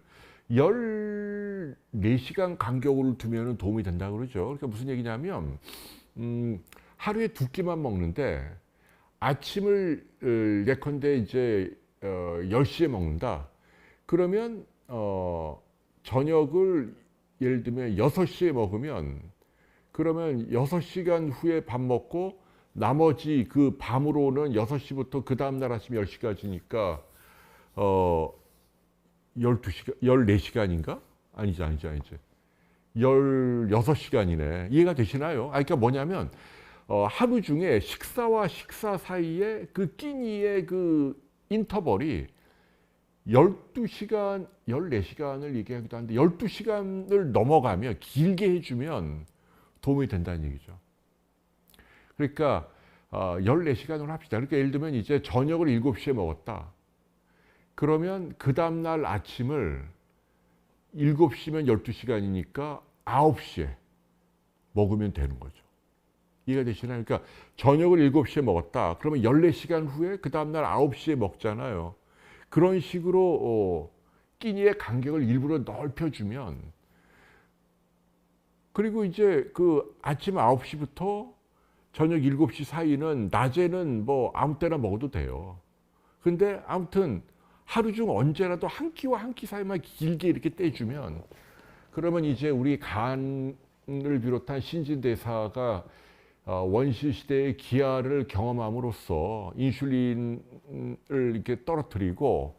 14시간 간격으로 두면 도움이 된다 그러죠. 그러니까 무슨 얘기냐면, 하루에 2끼만 먹는데, 아침을 예컨대 이제 10시에 먹는다. 그러면 저녁을 예를 들면 6시에 먹으면 그러면 6시간 후에 밥 먹고 나머지 그 밤으로는 6시부터 그 다음날 아침 10시까지니까 12시간, 14시간인가? 아니지. 16시간이네. 이해가 되시나요? 그러니까 뭐냐면 하루 중에 식사와 식사 사이에 그 끼니의 그 인터벌이 12시간, 14시간을 얘기하기도 하는데 12시간을 넘어가면 길게 해주면 도움이 된다는 얘기죠. 그러니까 14시간으로 합시다. 그러니까 예를 들면 이제 저녁을 7시에 먹었다. 그러면 그 다음날 아침을 7시면 12시간이니까 9시에 먹으면 되는 거죠. 이해가 되시나요? 그러니까 저녁을 7시에 먹었다. 그러면 14시간 후에 그 다음날 9시에 먹잖아요. 그런 식으로 끼니의 간격을 일부러 넓혀주면, 그리고 이제 그 아침 9시부터 저녁 7시 사이는 낮에는 뭐 아무 때나 먹어도 돼요. 근데 아무튼 하루 중 언제라도 한 끼와 한 끼 사이만 길게 이렇게 떼주면, 그러면 이제 우리 간을 비롯한 신진대사가 원시 시대의 기아를 경험함으로써 인슐린을 이렇게 떨어뜨리고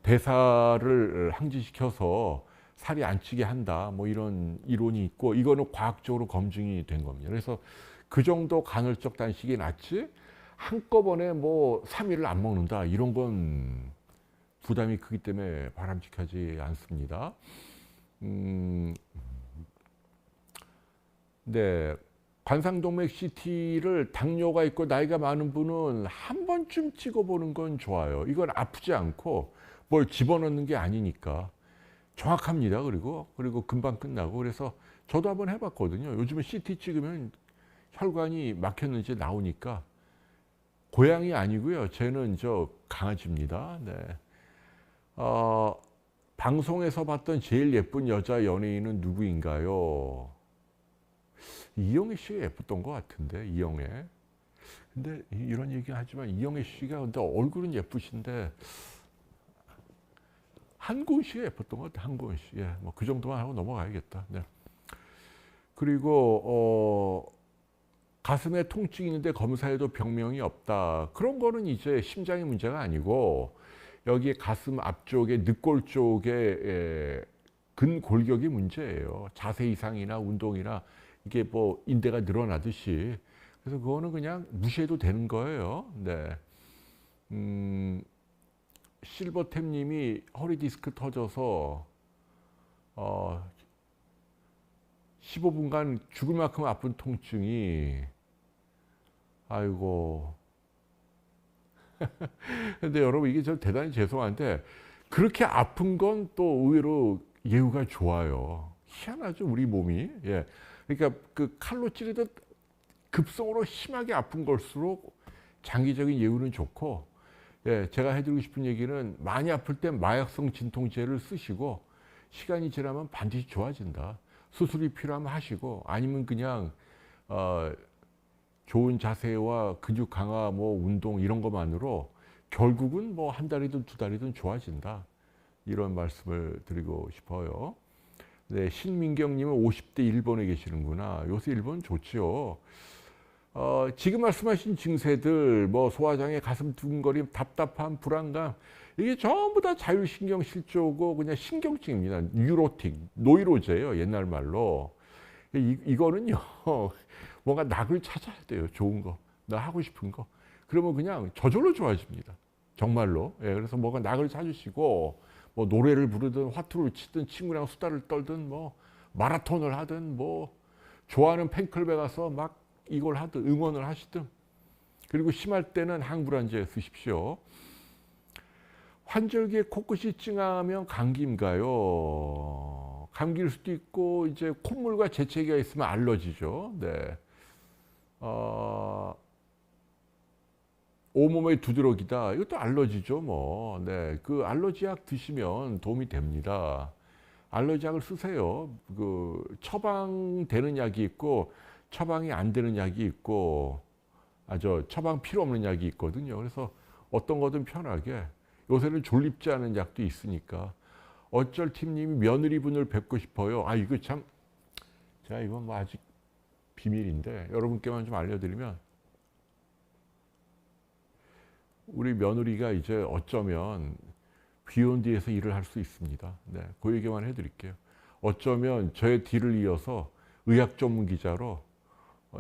대사를 항진시켜서 살이 안 찌게 한다. 뭐 이런 이론이 있고, 이거는 과학적으로 검증이 된 겁니다. 그래서 그 정도 간헐적 단식이 낫지, 한꺼번에 뭐 3일을 안 먹는다, 이런 건 부담이 크기 때문에 바람직하지 않습니다. 네. 관상동맥 CT를 당뇨가 있고 나이가 많은 분은 한 번쯤 찍어보는 건 좋아요. 이건 아프지 않고 뭘 집어넣는 게 아니니까 정확합니다. 그리고 금방 끝나고. 그래서 저도 한번 해봤거든요. 요즘은 CT 찍으면 혈관이 막혔는지 나오니까. 고양이 아니고요. 쟤는 저 강아지입니다. 네. 방송에서 봤던 제일 예쁜 여자 연예인은 누구인가요? 이영애 씨가 예뻤던 것 같은데, 이영애. 근데 이런 얘기 하지만 이영애 씨가 근데 얼굴은 예쁘신데 한고은 씨가 예뻤던 것 같아요. 한고은 씨. 예, 뭐 그 정도만 하고 넘어가야겠다. 네. 그리고 가슴에 통증이 있는데 검사해도 병명이 없다. 그런 거는 이제 심장의 문제가 아니고 여기 가슴 앞쪽에 늑골 쪽에 근골격이 문제예요. 자세 이상이나 운동이나 이게 뭐 인대가 늘어나듯이. 그래서 그거는 그냥 무시해도 되는 거예요. 네. 실버탭 님이 허리 디스크 터져서 15분간 죽을 만큼 아픈 통증이, 아이고. 근데 여러분, 이게 저 대단히 죄송한데 그렇게 아픈 건 또 의외로 예후가 좋아요. 희한하죠, 우리 몸이. 예. 그러니까 그 칼로 찌르듯 급성으로 심하게 아픈 걸수록 장기적인 예후는 좋고, 예, 제가 해드리고 싶은 얘기는 많이 아플 땐 마약성 진통제를 쓰시고 시간이 지나면 반드시 좋아진다. 수술이 필요하면 하시고, 아니면 그냥 좋은 자세와 근육 강화, 뭐 운동 이런 것만으로 결국은 뭐 한 달이든 두 달이든 좋아진다. 이런 말씀을 드리고 싶어요. 네, 신민경님은 50대 일본에 계시는구나. 요새 일본 좋지요. 지금 말씀하신 증세들, 뭐 소화장애, 가슴 두근거림, 답답함, 불안감, 이게 전부 다 자율신경 실조고 그냥 신경증입니다. 뉴로틱, 노이로제예요, 옛날 말로. 이거는요, 뭔가 낙을 찾아야 돼요. 좋은 거, 나 하고 싶은 거. 그러면 그냥 저절로 좋아집니다. 정말로. 예, 그래서 뭔가 낙을 찾으시고, 뭐 노래를 부르든 화투를 치든 친구랑 수다를 떨든 뭐 마라톤을 하든 뭐 좋아하는 팬클럽에 가서 막 이걸 하든 응원을 하시든. 그리고 심할 때는 항불안제 쓰십시오. 환절기에 코끝이 찡하면 감기인가요? 감기일 수도 있고, 이제 콧물과 재채기가 있으면 알러지죠. 네. 온몸에 두드러기다. 이것도 알러지죠, 뭐. 네. 그 알러지 약 드시면 도움이 됩니다. 알러지 약을 쓰세요. 그 처방되는 약이 있고 처방이 안 되는 약이 있고, 처방 필요 없는 약이 있거든요. 그래서 어떤 거든 편하게. 요새는 졸립지 않은 약도 있으니까. 어쩔 팀님이 며느리분을 뵙고 싶어요. 이거 참, 제가 이건 뭐 아직 비밀인데 여러분께만 좀 알려드리면, 우리 며느리가 이제 어쩌면 B&D에서 일을 할 수 있습니다. 네, 그 얘기만 해드릴게요. 어쩌면 저의 뒤를 이어서 의학 전문 기자로,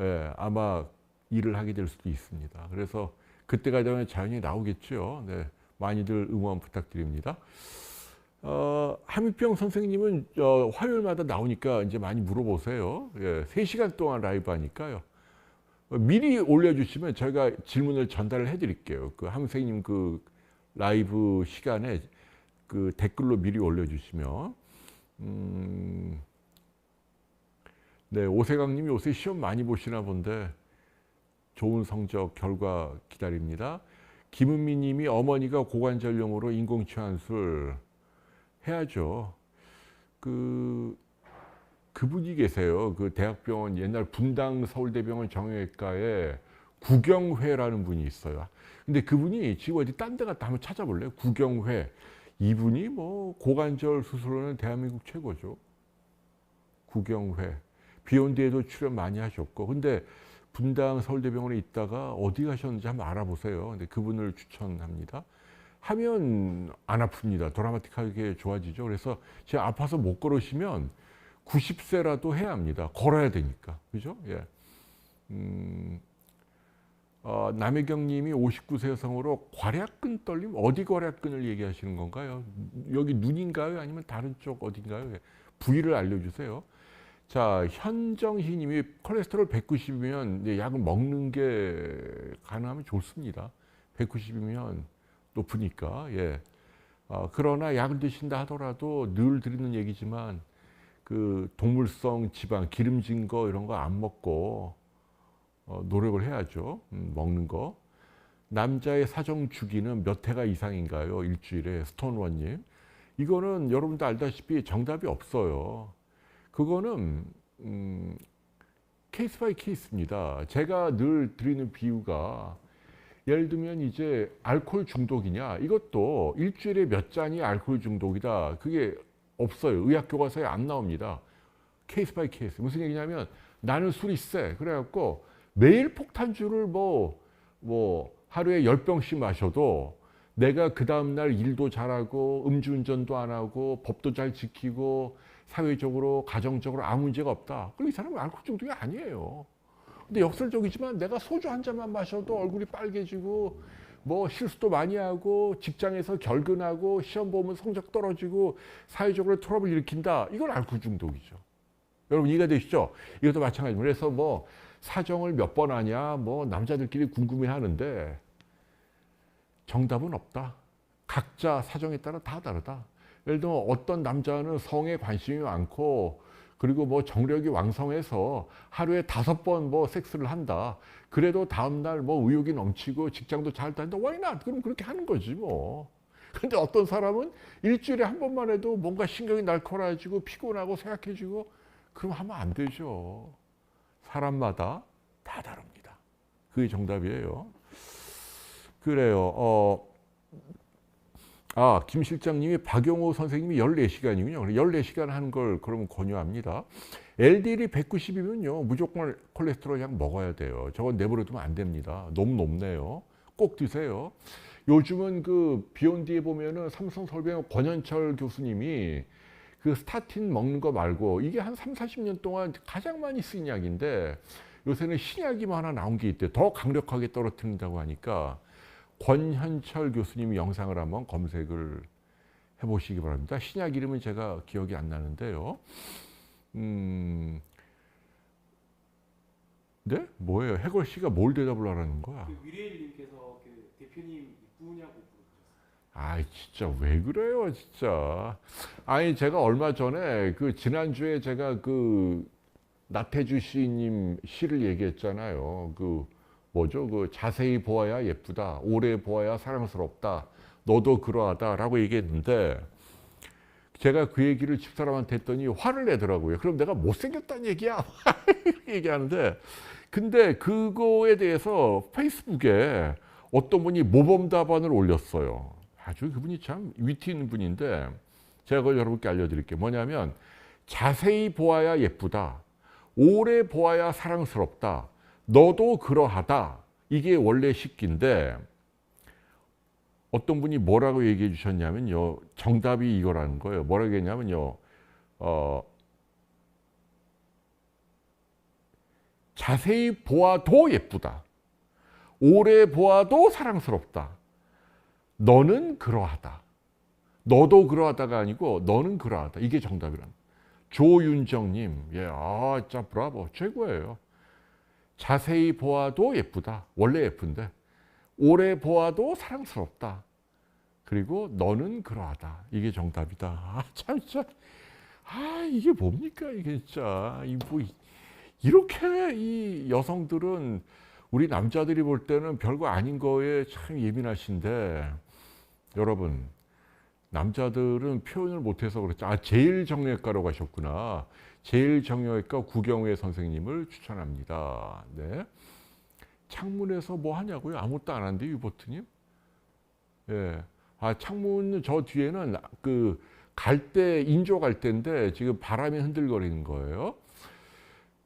예, 아마 일을 하게 될 수도 있습니다. 그래서 그때가 되면 자연히 나오겠죠. 네, 많이들 응원 부탁드립니다. 함익병 선생님은 화요일마다 나오니까 이제 많이 물어보세요. 예, 3시간 동안 라이브 하니까요. 미리 올려주시면 저희가 질문을 전달을 해드릴게요. 그 함 선생님 그 라이브 시간에 그 댓글로 미리 올려주시면. 네, 오세강님이 요새 시험 많이 보시나 본데 좋은 성적 결과 기다립니다. 김은미 님이 어머니가 고관절염으로 인공치환술 해야죠. 그분이 계세요. 그 대학병원 옛날 분당 서울대병원 정형외과에 구경회라는 분이 있어요. 근데 그분이 지금 어디 딴 데 갔다 한번 찾아볼래요? 구경회. 이분이 뭐 고관절 수술로는 대한민국 최고죠. 구경회. 비욘드에도 출연 많이 하셨고. 근데 분당 서울대병원에 있다가 어디 가셨는지 한번 알아보세요. 근데 그분을 추천합니다. 하면 안 아픕니다. 드라마틱하게 좋아지죠. 그래서 제가 아파서 못 걸으시면 90세라도 해야 합니다. 걸어야 되니까. 그죠? 예. 남혜경 님이 59세 여성으로 괄약근 떨림? 어디 괄약근을 얘기하시는 건가요? 여기 눈인가요? 아니면 다른 쪽 어딘가요? 예. 부위를 알려주세요. 자, 현정희 님이 콜레스테롤 190이면 약을 먹는 게 가능하면 좋습니다. 190이면 높으니까. 예. 그러나 약을 드신다 하더라도 늘 드리는 얘기지만 그 동물성 지방, 기름진 거 이런 거 안 먹고 노력을 해야죠. 먹는 거. 남자의 사정 주기는 몇 회가 이상인가요? 일주일에. 스톤원님. 이거는 여러분도 알다시피 정답이 없어요. 그거는 케이스 바이 케이스입니다. 제가 늘 드리는 비유가 예를 들면 이제 알코올 중독이냐 이것도 일주일에 몇 잔이 알코올 중독이다. 그게 없어요. 의학 교과서에 안 나옵니다. 케이스 바이 케이스. 무슨 얘기냐면 나는 술이 세. 그래갖고 매일 폭탄주를 뭐 하루에 10병씩 마셔도 내가 그 다음날 일도 잘하고 음주운전도 안 하고 법도 잘 지키고 사회적으로 가정적으로 아무 문제가 없다. 그럼 이 사람은 알코올 중독이 아니에요. 근데 역설적이지만 내가 소주 한 잔만 마셔도 얼굴이 빨개지고 뭐 실수도 많이 하고 직장에서 결근하고 시험 보면 성적 떨어지고 사회적으로 트러블 일으킨다. 이건 알코올 중독이죠. 여러분 이해가 되시죠? 이것도 마찬가지입니다. 그래서 뭐 사정을 몇 번 하냐 뭐 남자들끼리 궁금해하는데 정답은 없다. 각자 사정에 따라 다 다르다. 예를 들면 어떤 남자는 성에 관심이 많고 그리고 뭐 정력이 왕성해서 하루에 5번 뭐 섹스를 한다. 그래도 다음날 뭐 의욕이 넘치고 직장도 잘 다닌다. Why not? 그럼 그렇게 하는 거지 뭐. 근데 어떤 사람은 일주일에 한 번만 해도 뭔가 신경이 날카로워지고 피곤하고 쇠약해지고 그럼 하면 안 되죠. 사람마다 다 다릅니다. 그게 정답이에요. 그래요. 김 실장님이 박용호 선생님이 14시간이군요. 14시간 하는 걸 그러면 권유합니다. LDL이 190이면요. 무조건 콜레스테롤 약 먹어야 돼요. 저건 내버려두면 안 됩니다. 너무 높네요. 꼭 드세요. 요즘은 그 비욘드에 보면은 삼성서울병원 권현철 교수님이 그 스타틴 먹는 거 말고 이게 한 3, 40년 동안 가장 많이 쓰인 약인데 요새는 신약이 하나 나온 게 있대요. 더 강력하게 떨어뜨린다고 하니까 권현철 교수님 영상을 한번 검색을 해보시기 바랍니다. 신약 이름은 제가 기억이 안 나는데요. 네? 뭐예요? 해걸 씨가 뭘 대답을 하라는 거야? 그 위리엘님께서 그 대표님 이쁘냐고 물어보셨어요. 진짜 왜 그래요, 진짜. 제가 얼마 전에 그 지난주에 제가 그 나태주 시인님 시를 얘기했잖아요. 그 뭐죠? 그 자세히 보아야 예쁘다. 오래 보아야 사랑스럽다. 너도 그러하다라고 얘기했는데 제가 그 얘기를 집사람한테 했더니 화를 내더라고요. 그럼 내가 못생겼다는 얘기야? 이렇게 얘기하는데 근데 그거에 대해서 페이스북에 어떤 분이 모범 답안을 올렸어요. 아주 그분이 참 위트 있는 분인데 제가 그걸 여러분께 알려드릴게요. 뭐냐면 자세히 보아야 예쁘다. 오래 보아야 사랑스럽다. 너도 그러하다. 이게 원래 식기인데 어떤 분이 뭐라고 얘기해 주셨냐면요. 정답이 이거라는 거예요. 뭐라고 했냐면요. 자세히 보아도 예쁘다. 오래 보아도 사랑스럽다. 너는 그러하다. 너도 그러하다가 아니고 너는 그러하다. 이게 정답이란. 조윤정님, 진짜 브라보, 최고예요. 자세히 보아도 예쁘다. 원래 예쁜데. 오래 보아도 사랑스럽다. 그리고 너는 그러하다. 이게 정답이다. 참, 이게 뭡니까? 이게 진짜. 이렇게 이 여성들은 우리 남자들이 볼 때는 별거 아닌 거에 참 예민하신데 여러분 남자들은 표현을 못해서 그렇죠. 아 제일정형외과로 가셨구나. 제일정형외과 구경회 선생님을 추천합니다. 네. 창문에서 뭐 하냐고요? 아무것도 안 한대요, 유보트님. 예. 아 창문 저 뒤에는 그 갈대 인조 갈대인데 지금 바람이 흔들거리는 거예요.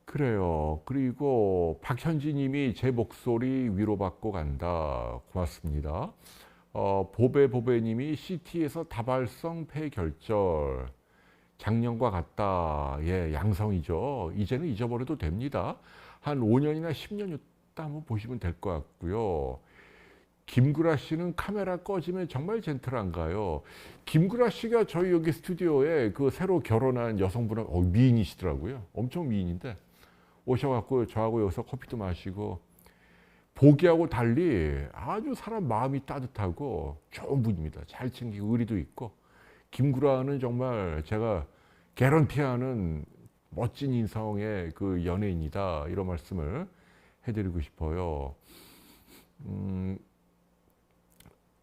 그래요. 그리고 박현지님이 제 목소리 위로받고 간다. 고맙습니다. 보배보배님이 CT에서 다발성 폐결절 작년과 같다. 예, 양성이죠. 이제는 잊어버려도 됩니다. 한 5년이나 10년 있다 한번 보시면 될 것 같고요. 김구라 씨는 카메라 꺼지면 정말 젠틀한가요? 김구라 씨가 저희 여기 스튜디오에 그 새로 결혼한 여성분은 미인이시더라고요. 엄청 미인인데 오셔갖고 저하고 여기서 커피도 마시고 보기하고 달리 아주 사람 마음이 따뜻하고 좋은 분입니다. 잘 챙기고 의리도 있고 김구라는 정말 제가 개런티하는 멋진 인성의 그 연예인이다 이런 말씀을 해드리고 싶어요.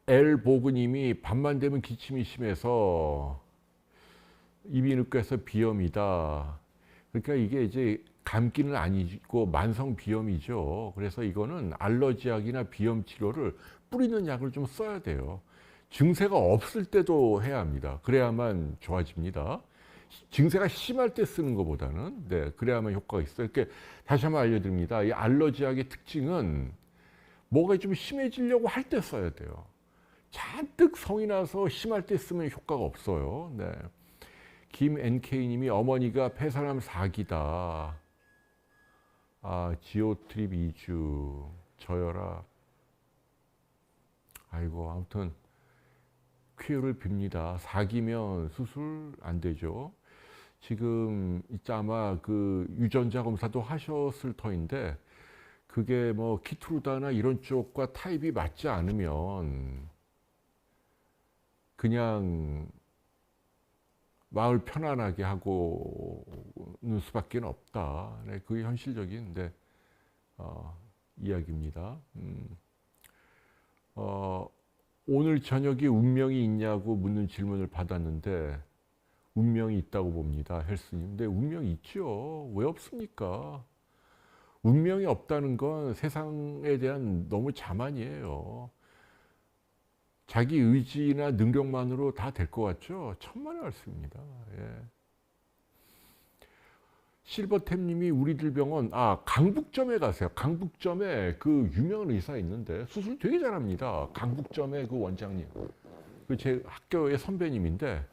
엘보그님이 밤만 되면 기침이 심해서 이비인후과에서 비염이다. 그러니까 이게 이제 감기는 아니고 만성 비염이죠. 그래서 이거는 알러지약이나 비염 치료를 뿌리는 약을 좀 써야 돼요. 증세가 없을 때도 해야 합니다. 그래야만 좋아집니다. 증세가 심할 때 쓰는 것보다는 네, 그래야만 효과가 있어요. 이렇게 다시 한번 알려드립니다. 이 알러지약의 특징은 뭐가 좀 심해지려고 할 때 써야 돼요. 잔뜩 성이 나서 심할 때 쓰면 효과가 없어요. 네. 김NK님이 어머니가 폐선암 4기다. 아, 지오트립 2주, 저혈압. 아이고, 아무튼 쾌유를 빕니다. 4기면 수술 안 되죠. 지금 이제 아마 그 유전자 검사도 하셨을 터인데 그게 뭐 키트루다나 이런 쪽과 타입이 맞지 않으면 그냥 마을 편안하게 하고는 수밖에 없다. 네, 그게 현실적인 이야기입니다. 오늘 저녁에 운명이 있냐고 묻는 질문을 받았는데 운명이 있다고 봅니다. 헬스님. 근데 운명이 있죠. 왜 없습니까? 운명이 없다는 건 세상에 대한 너무 자만이에요. 자기 의지나 능력만으로 다 될 것 같죠? 천만의 말씀입니다. 예. 실버템님이 우리들 병원 강북점에 가세요. 강북점에 그 유명한 의사 있는데 수술 되게 잘합니다. 강북점의 그 원장님, 그 제 학교의 선배님인데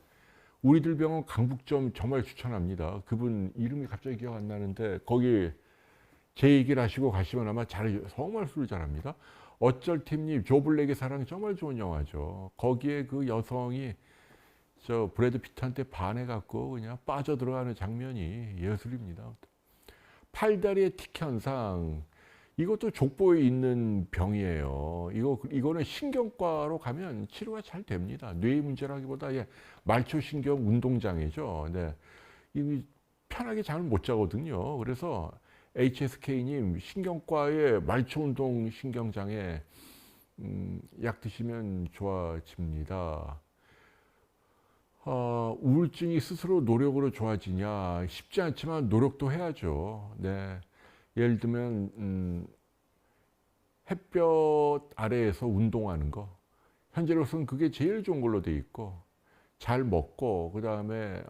우리들 병원 강북점 정말 추천합니다. 그분 이름이 갑자기 기억 안 나는데 거기 제 얘기를 하시고 가시면 아마 정말 수술 잘합니다. 어쩔 팀님 조블랙의 사랑 정말 좋은 영화죠. 거기에 그 여성이 저 브래드 피트한테 반해갖고 그냥 빠져들어가는 장면이 예술입니다. 팔다리의 틱 현상 이것도 족보에 있는 병이에요. 이거는 신경과로 가면 치료가 잘 됩니다. 뇌의 문제라기보다 말초신경 운동장애죠. 네. 이 편하게 잠을 못 자거든요. 그래서 HSK님 신경과의 말초운동 신경장애 약 드시면 좋아집니다. 우울증이 스스로 노력으로 좋아지냐 쉽지 않지만 노력도 해야죠. 네. 예를 들면 햇볕 아래에서 운동하는 거 현재로서는 그게 제일 좋은 걸로 돼 있고 잘 먹고 그 다음에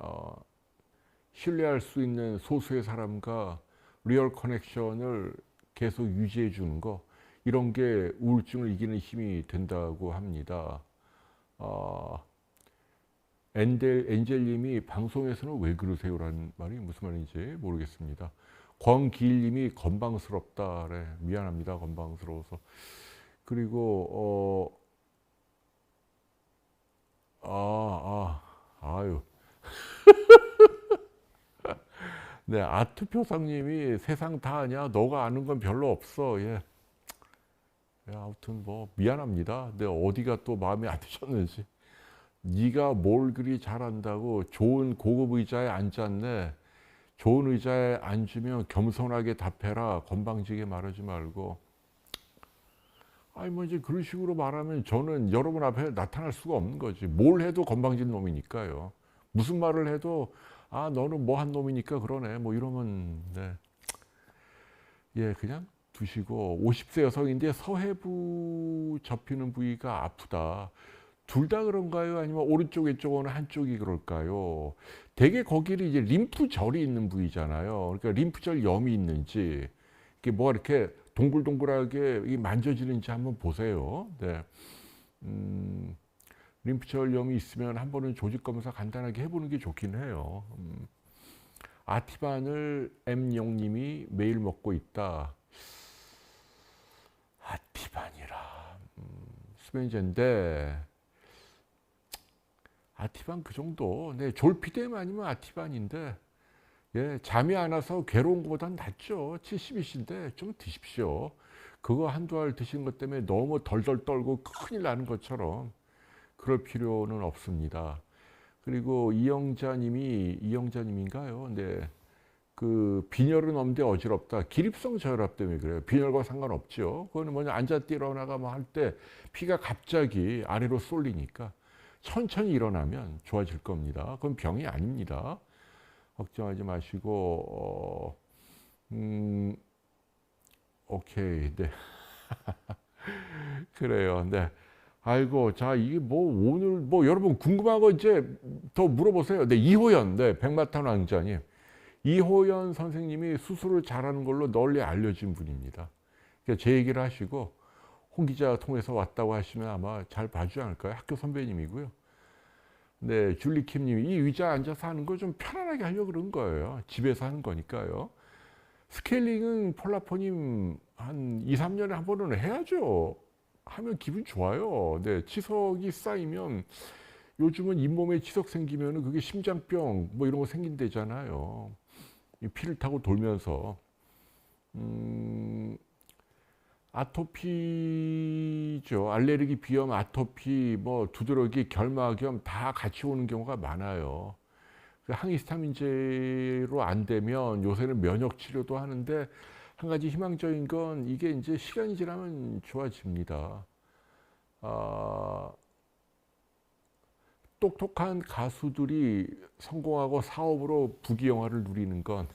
신뢰할 수 있는 소수의 사람과 리얼 커넥션을 계속 유지해 주는 거 이런 게 우울증을 이기는 힘이 된다고 합니다. 엔젤님이 방송에서는 왜 그러세요라는 말이 무슨 말인지 모르겠습니다. 권기일님이 건방스럽다. 네, 미안합니다. 건방스러워서. 그리고 아유. 네, 아트표상님이 세상 다 아냐? 너가 아는 건 별로 없어. 예. 아무튼 뭐 미안합니다. 내가 어디가 또 마음에 안 드셨는지. 네가 뭘 그리 잘한다고 좋은 고급 의자에 앉았네. 좋은 의자에 앉으면 겸손하게 답해라. 건방지게 말하지 말고. 아니 뭐 이제 그런 식으로 말하면 저는 여러분 앞에 나타날 수가 없는 거지. 뭘 해도 건방진 놈이니까요. 무슨 말을 해도 아 너는 뭐 한 놈이니까 그러네. 뭐 이러면 네. 예 그냥 두시고 50세 여성인데 서해부 접히는 부위가 아프다. 둘 다 그런가요? 아니면 오른쪽 왼쪽 어느 한쪽이 그럴까요? 대개 거기는 이제 림프절이 있는 부위잖아요. 그러니까 림프절 염이 있는지 이게 뭐 이렇게 동글동글하게 이 만져지는지 한번 보세요. 네. 림프절염이 있으면 한 번은 조직 검사 간단하게 해보는 게 좋긴 해요. 아티반을 M용님이 매일 먹고 있다. 아티반이라 수면제인데 아티반 그 정도. 네, 졸피뎀 아니면 아티반인데 예, 잠이 안 와서 괴로운 것보단 낫죠. 70이신데 좀 드십시오. 그거 한두 알 드시는 것 때문에 너무 덜덜 떨고 큰일 나는 것처럼 그럴 필요는 없습니다. 그리고 이영자님인가요? 네, 그 빈혈은 없는데 어지럽다. 기립성 저혈압 때문에 그래요. 빈혈과 상관없죠. 그거는 뭐냐 앉아 일어나가 뭐 할 때 피가 갑자기 아래로 쏠리니까 천천히 일어나면 좋아질 겁니다. 그건 병이 아닙니다. 걱정하지 마시고 오케이 네 그래요 네 아이고 자 이게 뭐 오늘 뭐 여러분 궁금한 거 이제 더 물어보세요. 네 이호연 네 백마탄 왕자님 이호연 선생님이 수술을 잘하는 걸로 널리 알려진 분입니다. 그러니까 제 얘기를 하시고 홍 기자 통해서 왔다고 하시면 아마 잘 봐주지 않을까요? 학교 선배님이고요. 네, 줄리킴님이 이 의자에 앉아서 하는 걸 좀 편안하게 하려고 그런 거예요. 집에서 하는 거니까요. 스케일링은 폴라포님 한 2, 3년에 한 번은 해야죠. 하면 기분 좋아요. 네, 치석이 쌓이면 요즘은 잇몸에 치석 생기면 그게 심장병 뭐 이런 거 생긴대잖아요. 피를 타고 돌면서. 아토피죠. 알레르기, 비염, 아토피, 뭐 두드러기, 결막염 다 같이 오는 경우가 많아요. 항히스타민제로 안 되면 요새는 면역 치료도 하는데 한 가지 희망적인 건 이게 이제 시간이 지나면 좋아집니다. 똑똑한 가수들이 성공하고 사업으로 부귀영화를 누리는 건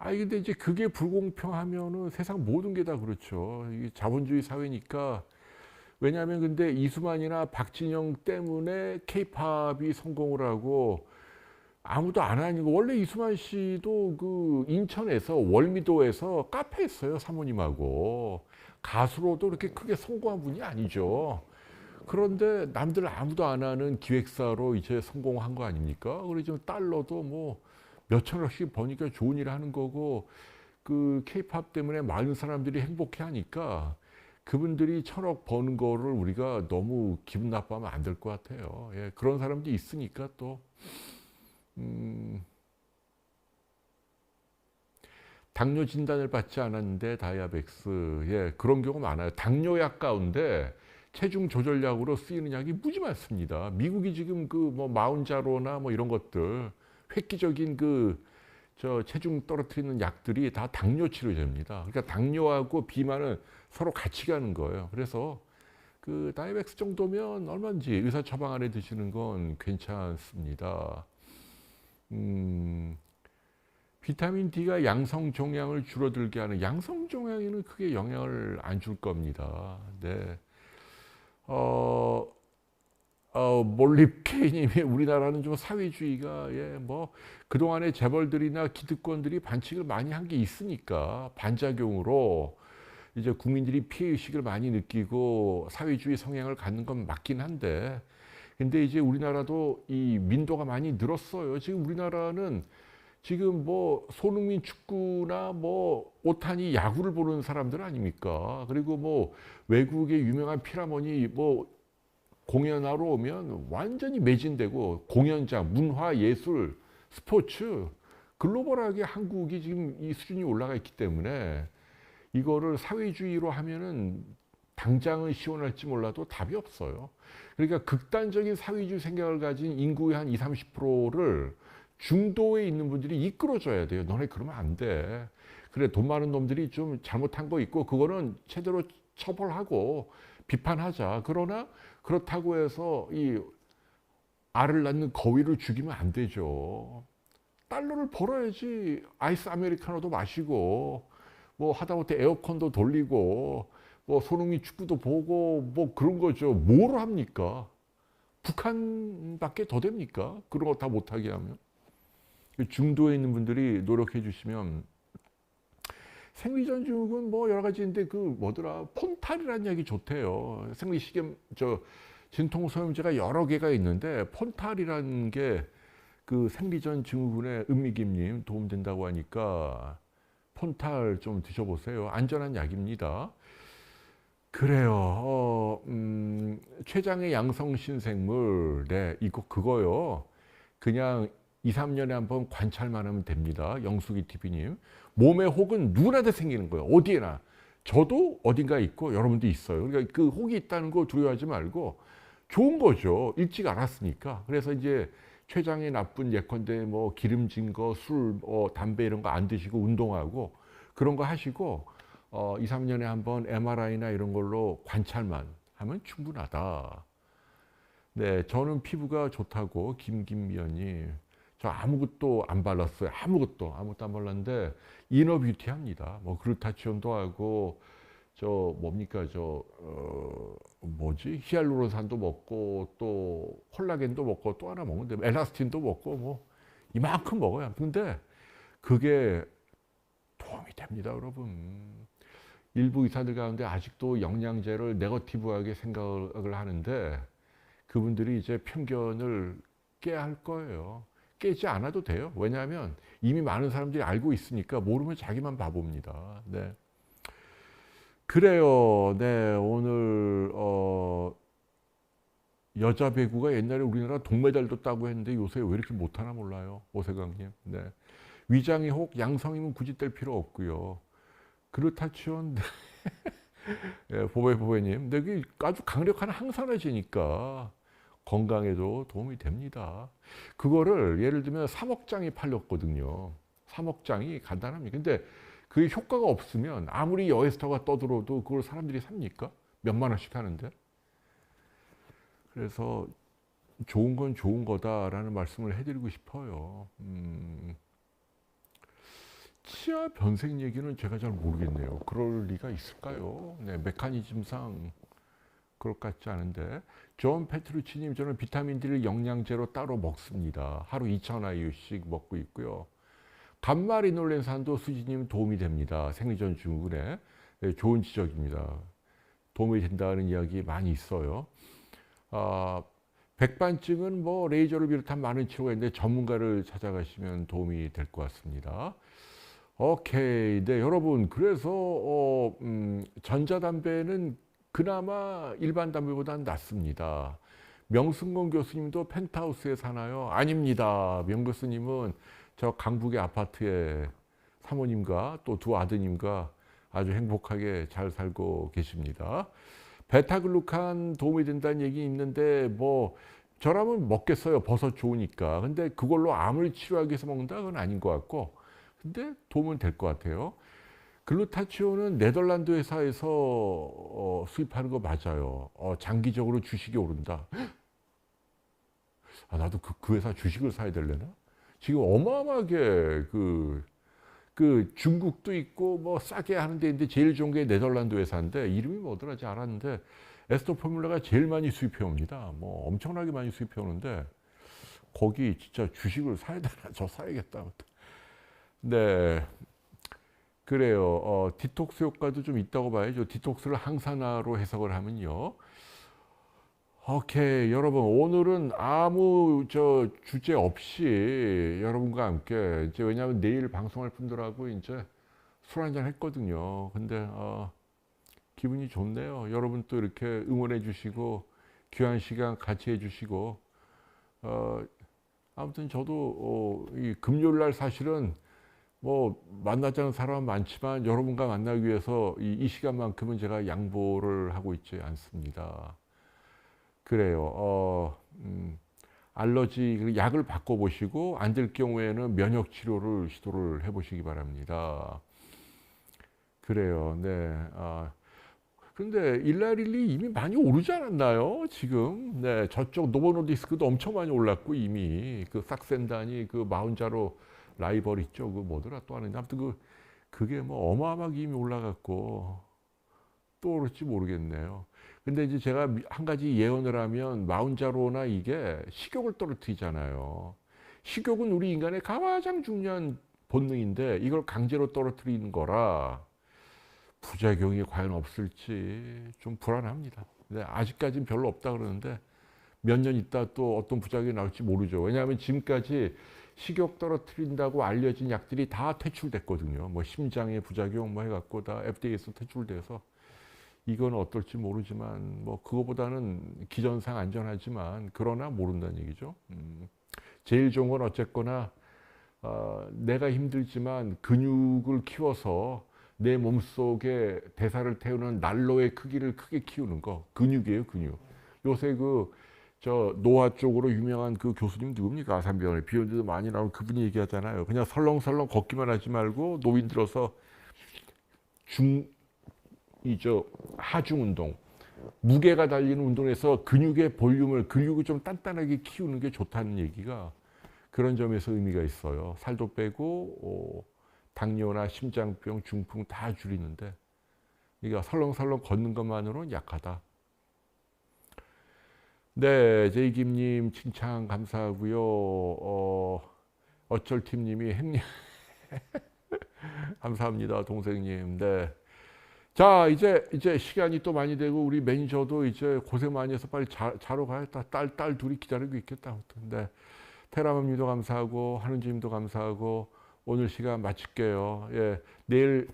근데 이제 그게 불공평하면은 세상 모든 게 다 그렇죠. 이게 자본주의 사회니까. 왜냐하면 근데 이수만이나 박진영 때문에 케이팝이 성공을 하고 아무도 안 하는 거. 원래 이수만 씨도 그 인천에서 월미도에서 카페 했어요. 사모님하고. 가수로도 그렇게 크게 성공한 분이 아니죠. 그런데 남들 아무도 안 하는 기획사로 이제 성공한 거 아닙니까? 그래서 달러도 뭐 몇천억씩 버니까 좋은 일 하는 거고 그 케이팝 때문에 많은 사람들이 행복해 하니까 그분들이 1,000억 버는 거를 우리가 너무 기분 나빠하면 안 될 것 같아요. 예, 그런 사람들이 있으니까 또 당뇨 진단을 받지 않았는데 다이아백스 예, 그런 경우 많아요. 당뇨약 가운데 체중 조절약으로 쓰이는 약이 무지 많습니다. 미국이 지금 그 뭐 마운자로나 뭐 이런 것들 획기적인 그 저 체중 떨어뜨리는 약들이 다 당뇨 치료제입니다. 그러니까 당뇨하고 비만은 서로 같이 가는 거예요. 그래서 그 다이맥스 정도면 얼마든지 의사 처방 안에 드시는 건 괜찮습니다. 비타민 D가 양성 종양을 줄어들게 하는 양성 종양에는 크게 영향을 안 줄 겁니다. 네. 몰립케이님이 우리나라는 좀 사회주의가 예, 뭐 그동안에 재벌들이나 기득권들이 반칙을 많이 한 게 있으니까 반작용으로 이제 국민들이 피해의식을 많이 느끼고 사회주의 성향을 갖는 건 맞긴 한데 근데 이제 우리나라도 이 민도가 많이 늘었어요. 지금 우리나라는 지금 뭐 손흥민 축구나 뭐 오타니 야구를 보는 사람들 아닙니까? 그리고 뭐 외국의 유명한 피라모니 뭐 공연하러 오면 완전히 매진되고 공연장, 문화, 예술, 스포츠 글로벌하게 한국이 지금 이 수준이 올라가 있기 때문에 이거를 사회주의로 하면은 당장은 시원할지 몰라도 답이 없어요. 그러니까 극단적인 사회주의 생각을 가진 인구의 한 20, 30%를 중도에 있는 분들이 이끌어줘야 돼요. 너네 그러면 안 돼. 그래 돈 많은 놈들이 좀 잘못한 거 있고 그거는 제대로 처벌하고 비판하자. 그러나 그렇다고 해서 이 알을 낳는 거위를 죽이면 안 되죠. 달러를 벌어야지 아이스 아메리카노도 마시고 뭐 하다못해 에어컨도 돌리고 뭐 손흥민 축구도 보고 뭐 그런 거죠. 뭘 합니까? 북한밖에 더 됩니까? 그런 거 다 못하게 하면. 중도에 있는 분들이 노력해 주시면 생리전 증후군 뭐 여러 가지인데 그 뭐더라 폰탈이라는 약이 좋대요. 생리식염 진통소염제가 여러 개가 있는데 폰탈이라는 게 그 생리전 증후군에 은미김님 도움된다고 하니까 폰탈 좀 드셔보세요. 안전한 약입니다. 그래요. 췌장의 양성 신생물, 네, 이거 그거요. 그냥 2, 3년에 한 번 관찰만 하면 됩니다. 영숙이 TV님. 몸에 혹은 누구나도 생기는 거예요. 어디에나. 저도 어딘가에 있고 여러분도 있어요. 그러니까 그 혹이 있다는 거 두려워하지 말고 좋은 거죠. 일찍 알았으니까. 그래서 이제 췌장에 나쁜 예컨대 뭐 기름진 거, 술, 담배 이런 거 안 드시고 운동하고 그런 거 하시고 2, 3년에 한 번 MRI나 이런 걸로 관찰만 하면 충분하다. 네, 저는 피부가 좋다고 김미연님. 저 아무것도 안 발랐어요. 아무것도 안 발랐는데 이너 뷰티 합니다. 뭐 글루타치온도 하고 저 뭡니까 뭐지 히알루론산도 먹고 또 콜라겐도 먹고 또 하나 먹는데 엘라스틴도 먹고 뭐 이만큼 먹어요. 근데 그게 도움이 됩니다, 여러분. 일부 의사들 가운데 아직도 영양제를 네거티브하게 생각을 하는데 그분들이 이제 편견을 깨야 할 거예요. 깨지 않아도 돼요. 왜냐하면 이미 많은 사람들이 알고 있으니까 모르면 자기만 바보입니다. 네. 그래요. 네, 오늘 여자 배구가 옛날에 우리나라 동메달도 따고 했는데 요새 왜 이렇게 못하나 몰라요. 오세강님. 네. 위장이 혹 양성이면 굳이 뗄 필요 없고요. 글루타치온 예, 보배님. 근데 그게 아주 강력한 항산화제니까 건강에도 도움이 됩니다. 그거를 예를 들면 3억 장이 팔렸거든요. 3억 장이 간단합니다. 근데 그게 효과가 없으면 아무리 여에스터가 떠들어도 그걸 사람들이 삽니까? 몇만 원씩 하는데. 그래서 좋은 건 좋은 거다라는 말씀을 해드리고 싶어요. 치아 변색 얘기는 제가 잘 모르겠네요. 그럴 리가 있을까요? 네, 메커니즘상 그럴 것 같지 않은데. 존 페트루치님, 저는 비타민 D를 영양제로 따로 먹습니다. 하루 2,000IU씩 먹고 있고요. 감마리놀렌산도 수지님 도움이 됩니다. 생리전 증후군에. 네, 좋은 지적입니다. 도움이 된다는 이야기 많이 있어요. 백반증은 뭐 레이저를 비롯한 많은 치료가 있는데 전문가를 찾아가시면 도움이 될 것 같습니다. 오케이. 네, 여러분. 그래서 전자담배는 그나마 일반 담배보다는 낫습니다. 명승건 교수님도 펜트하우스에 사나요? 아닙니다. 명 교수님은 저 강북의 아파트에 사모님과 또 두 아드님과 아주 행복하게 잘 살고 계십니다. 베타글루칸 도움이 된다는 얘기 있는데 뭐 저라면 먹겠어요. 버섯 좋으니까. 근데 그걸로 암을 치료하기 위해서 먹는다? 그건 아닌 것 같고. 근데 도움은 될 것 같아요. 글루타치온은 네덜란드 회사에서 수입하는 거 맞아요. 장기적으로 주식이 오른다. 나도 그 회사 주식을 사야 되려나? 지금 어마어마하게 그 중국도 있고 뭐 싸게 하는 데인데 제일 좋은 게 네덜란드 회사인데 이름이 뭐더라지 알았는데 에스터 포뮬라가 제일 많이 수입해 옵니다. 뭐 엄청나게 많이 수입해 오는데 거기 진짜 주식을 사야 되나? 저 사야겠다. 네. 그래요. 디톡스 효과도 좀 있다고 봐야죠. 디톡스를 항산화로 해석을 하면요. 오케이. 여러분, 오늘은 아무 주제 없이 여러분과 함께, 이제 왜냐하면 내일 방송할 분들하고 이제 술 한잔 했거든요. 근데, 기분이 좋네요. 여러분 또 이렇게 응원해 주시고, 귀한 시간 같이 해 주시고, 아무튼 저도, 이 금요일 날 사실은 뭐 만나자는 사람은 많지만 여러분과 만나기 위해서 이 시간만큼은 제가 양보를 하고 있지 않습니다. 그래요. 알러지 약을 바꿔보시고 안 될 경우에는 면역 치료를 시도를 해보시기 바랍니다. 그래요. 네. 근데 일라릴리 이미 많이 오르지 않았나요? 지금. 네, 저쪽 노보노디스크도 엄청 많이 올랐고 이미 그 삭센단이 그 마운자로 라이벌 있죠. 그 뭐더라 또 하는데 아무튼 그게 뭐 어마어마하게 이미 올라갔고 또 오를지 모르겠네요. 근데 이제 제가 한 가지 예언을 하면 마운자로나 이게 식욕을 떨어뜨리잖아요. 식욕은 우리 인간의 가장 중요한 본능인데 이걸 강제로 떨어뜨리는 거라 부작용이 과연 없을지 좀 불안합니다. 근데 아직까지는 별로 없다 그러는데 몇 년 있다 또 어떤 부작용이 나올지 모르죠. 왜냐하면 지금까지 식욕 떨어뜨린다고 알려진 약들이 다 퇴출됐거든요. 뭐 심장의 부작용 뭐 해갖고 다 FDA에서 퇴출돼서 이건 어떨지 모르지만 뭐 그거보다는 기전상 안전하지만 그러나 모른다는 얘기죠. 제일 좋은 건 어쨌거나 내가 힘들지만 근육을 키워서 내 몸속에 대사를 태우는 난로의 크기를 크게 키우는 거. 근육이에요, 근육. 요새 저 노화 쪽으로 유명한 그 교수님 누굽니까? 아산병원에 비욘드도 많이 나오는 그분이 얘기하잖아요. 그냥 설렁설렁 걷기만 하지 말고 노인 들어서 하중 운동, 무게가 달리는 운동에서 근육의 볼륨을, 근육을 좀 단단하게 키우는 게 좋다는 얘기가 그런 점에서 의미가 있어요. 살도 빼고 당뇨나 심장병, 중풍 다 줄이는데 그러니까 설렁설렁 걷는 것만으로는 약하다. 네, 제이김님 칭찬 감사하고요. 어쩔팀님이 행님 감사합니다, 동생님. 네. 자, 이제 시간이 또 많이 되고 우리 매니저도 이제 고생 많이 해서 빨리 자러 가야겠다. 딸 둘이 기다리고 있겠다. 네. 테라맘님도 감사하고 하는주님도 감사하고 오늘 시간 마칠게요. 예, 내일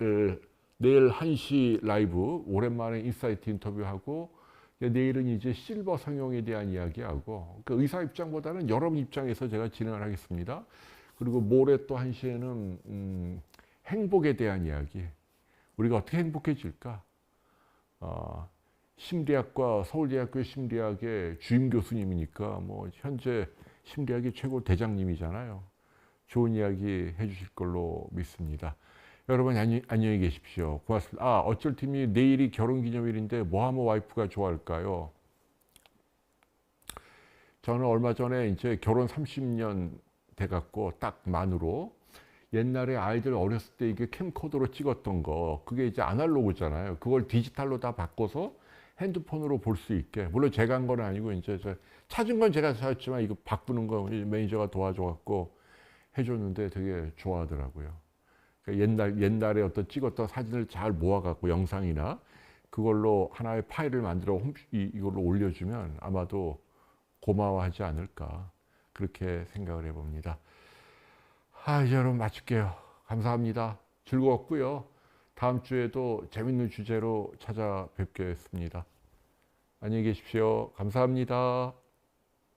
1시 라이브 오랜만에 인사이트 인터뷰하고 내일은 이제 실버 성형에 대한 이야기하고 그 의사 입장보다는 여러분 입장에서 제가 진행을 하겠습니다. 그리고 모레 또 1시에는 행복에 대한 이야기. 우리가 어떻게 행복해질까? 심리학과 서울대학교 심리학의 주임 교수님이니까 뭐 현재 심리학의 최고 대장님이잖아요. 좋은 이야기 해주실 걸로 믿습니다. 여러분 안녕히 계십시오. 고맙습니다. 어쩔 팀이 내일이 결혼기념일인데 뭐 하면 와이프가 좋아할까요? 저는 얼마 전에 이제 결혼 30년 돼갖고 딱 만으로 옛날에 아이들 어렸을 때 이게 캠코더로 찍었던 거 그게 이제 아날로그잖아요. 그걸 디지털로 다 바꿔서 핸드폰으로 볼 수 있게 물론 제가 한 건 아니고 이제 찾은 건 제가 찾았지만 이거 바꾸는 거 매니저가 도와줘갖고 해줬는데 되게 좋아하더라고요. 그러니까 옛날에 어떤 찍었던 사진을 잘 모아갖고 영상이나 그걸로 하나의 파일을 만들어 이걸로 올려주면 아마도 고마워하지 않을까 그렇게 생각을 해봅니다. 이제 여러분 마칠게요. 감사합니다. 즐거웠고요. 다음 주에도 재밌는 주제로 찾아뵙겠습니다. 안녕히 계십시오. 감사합니다.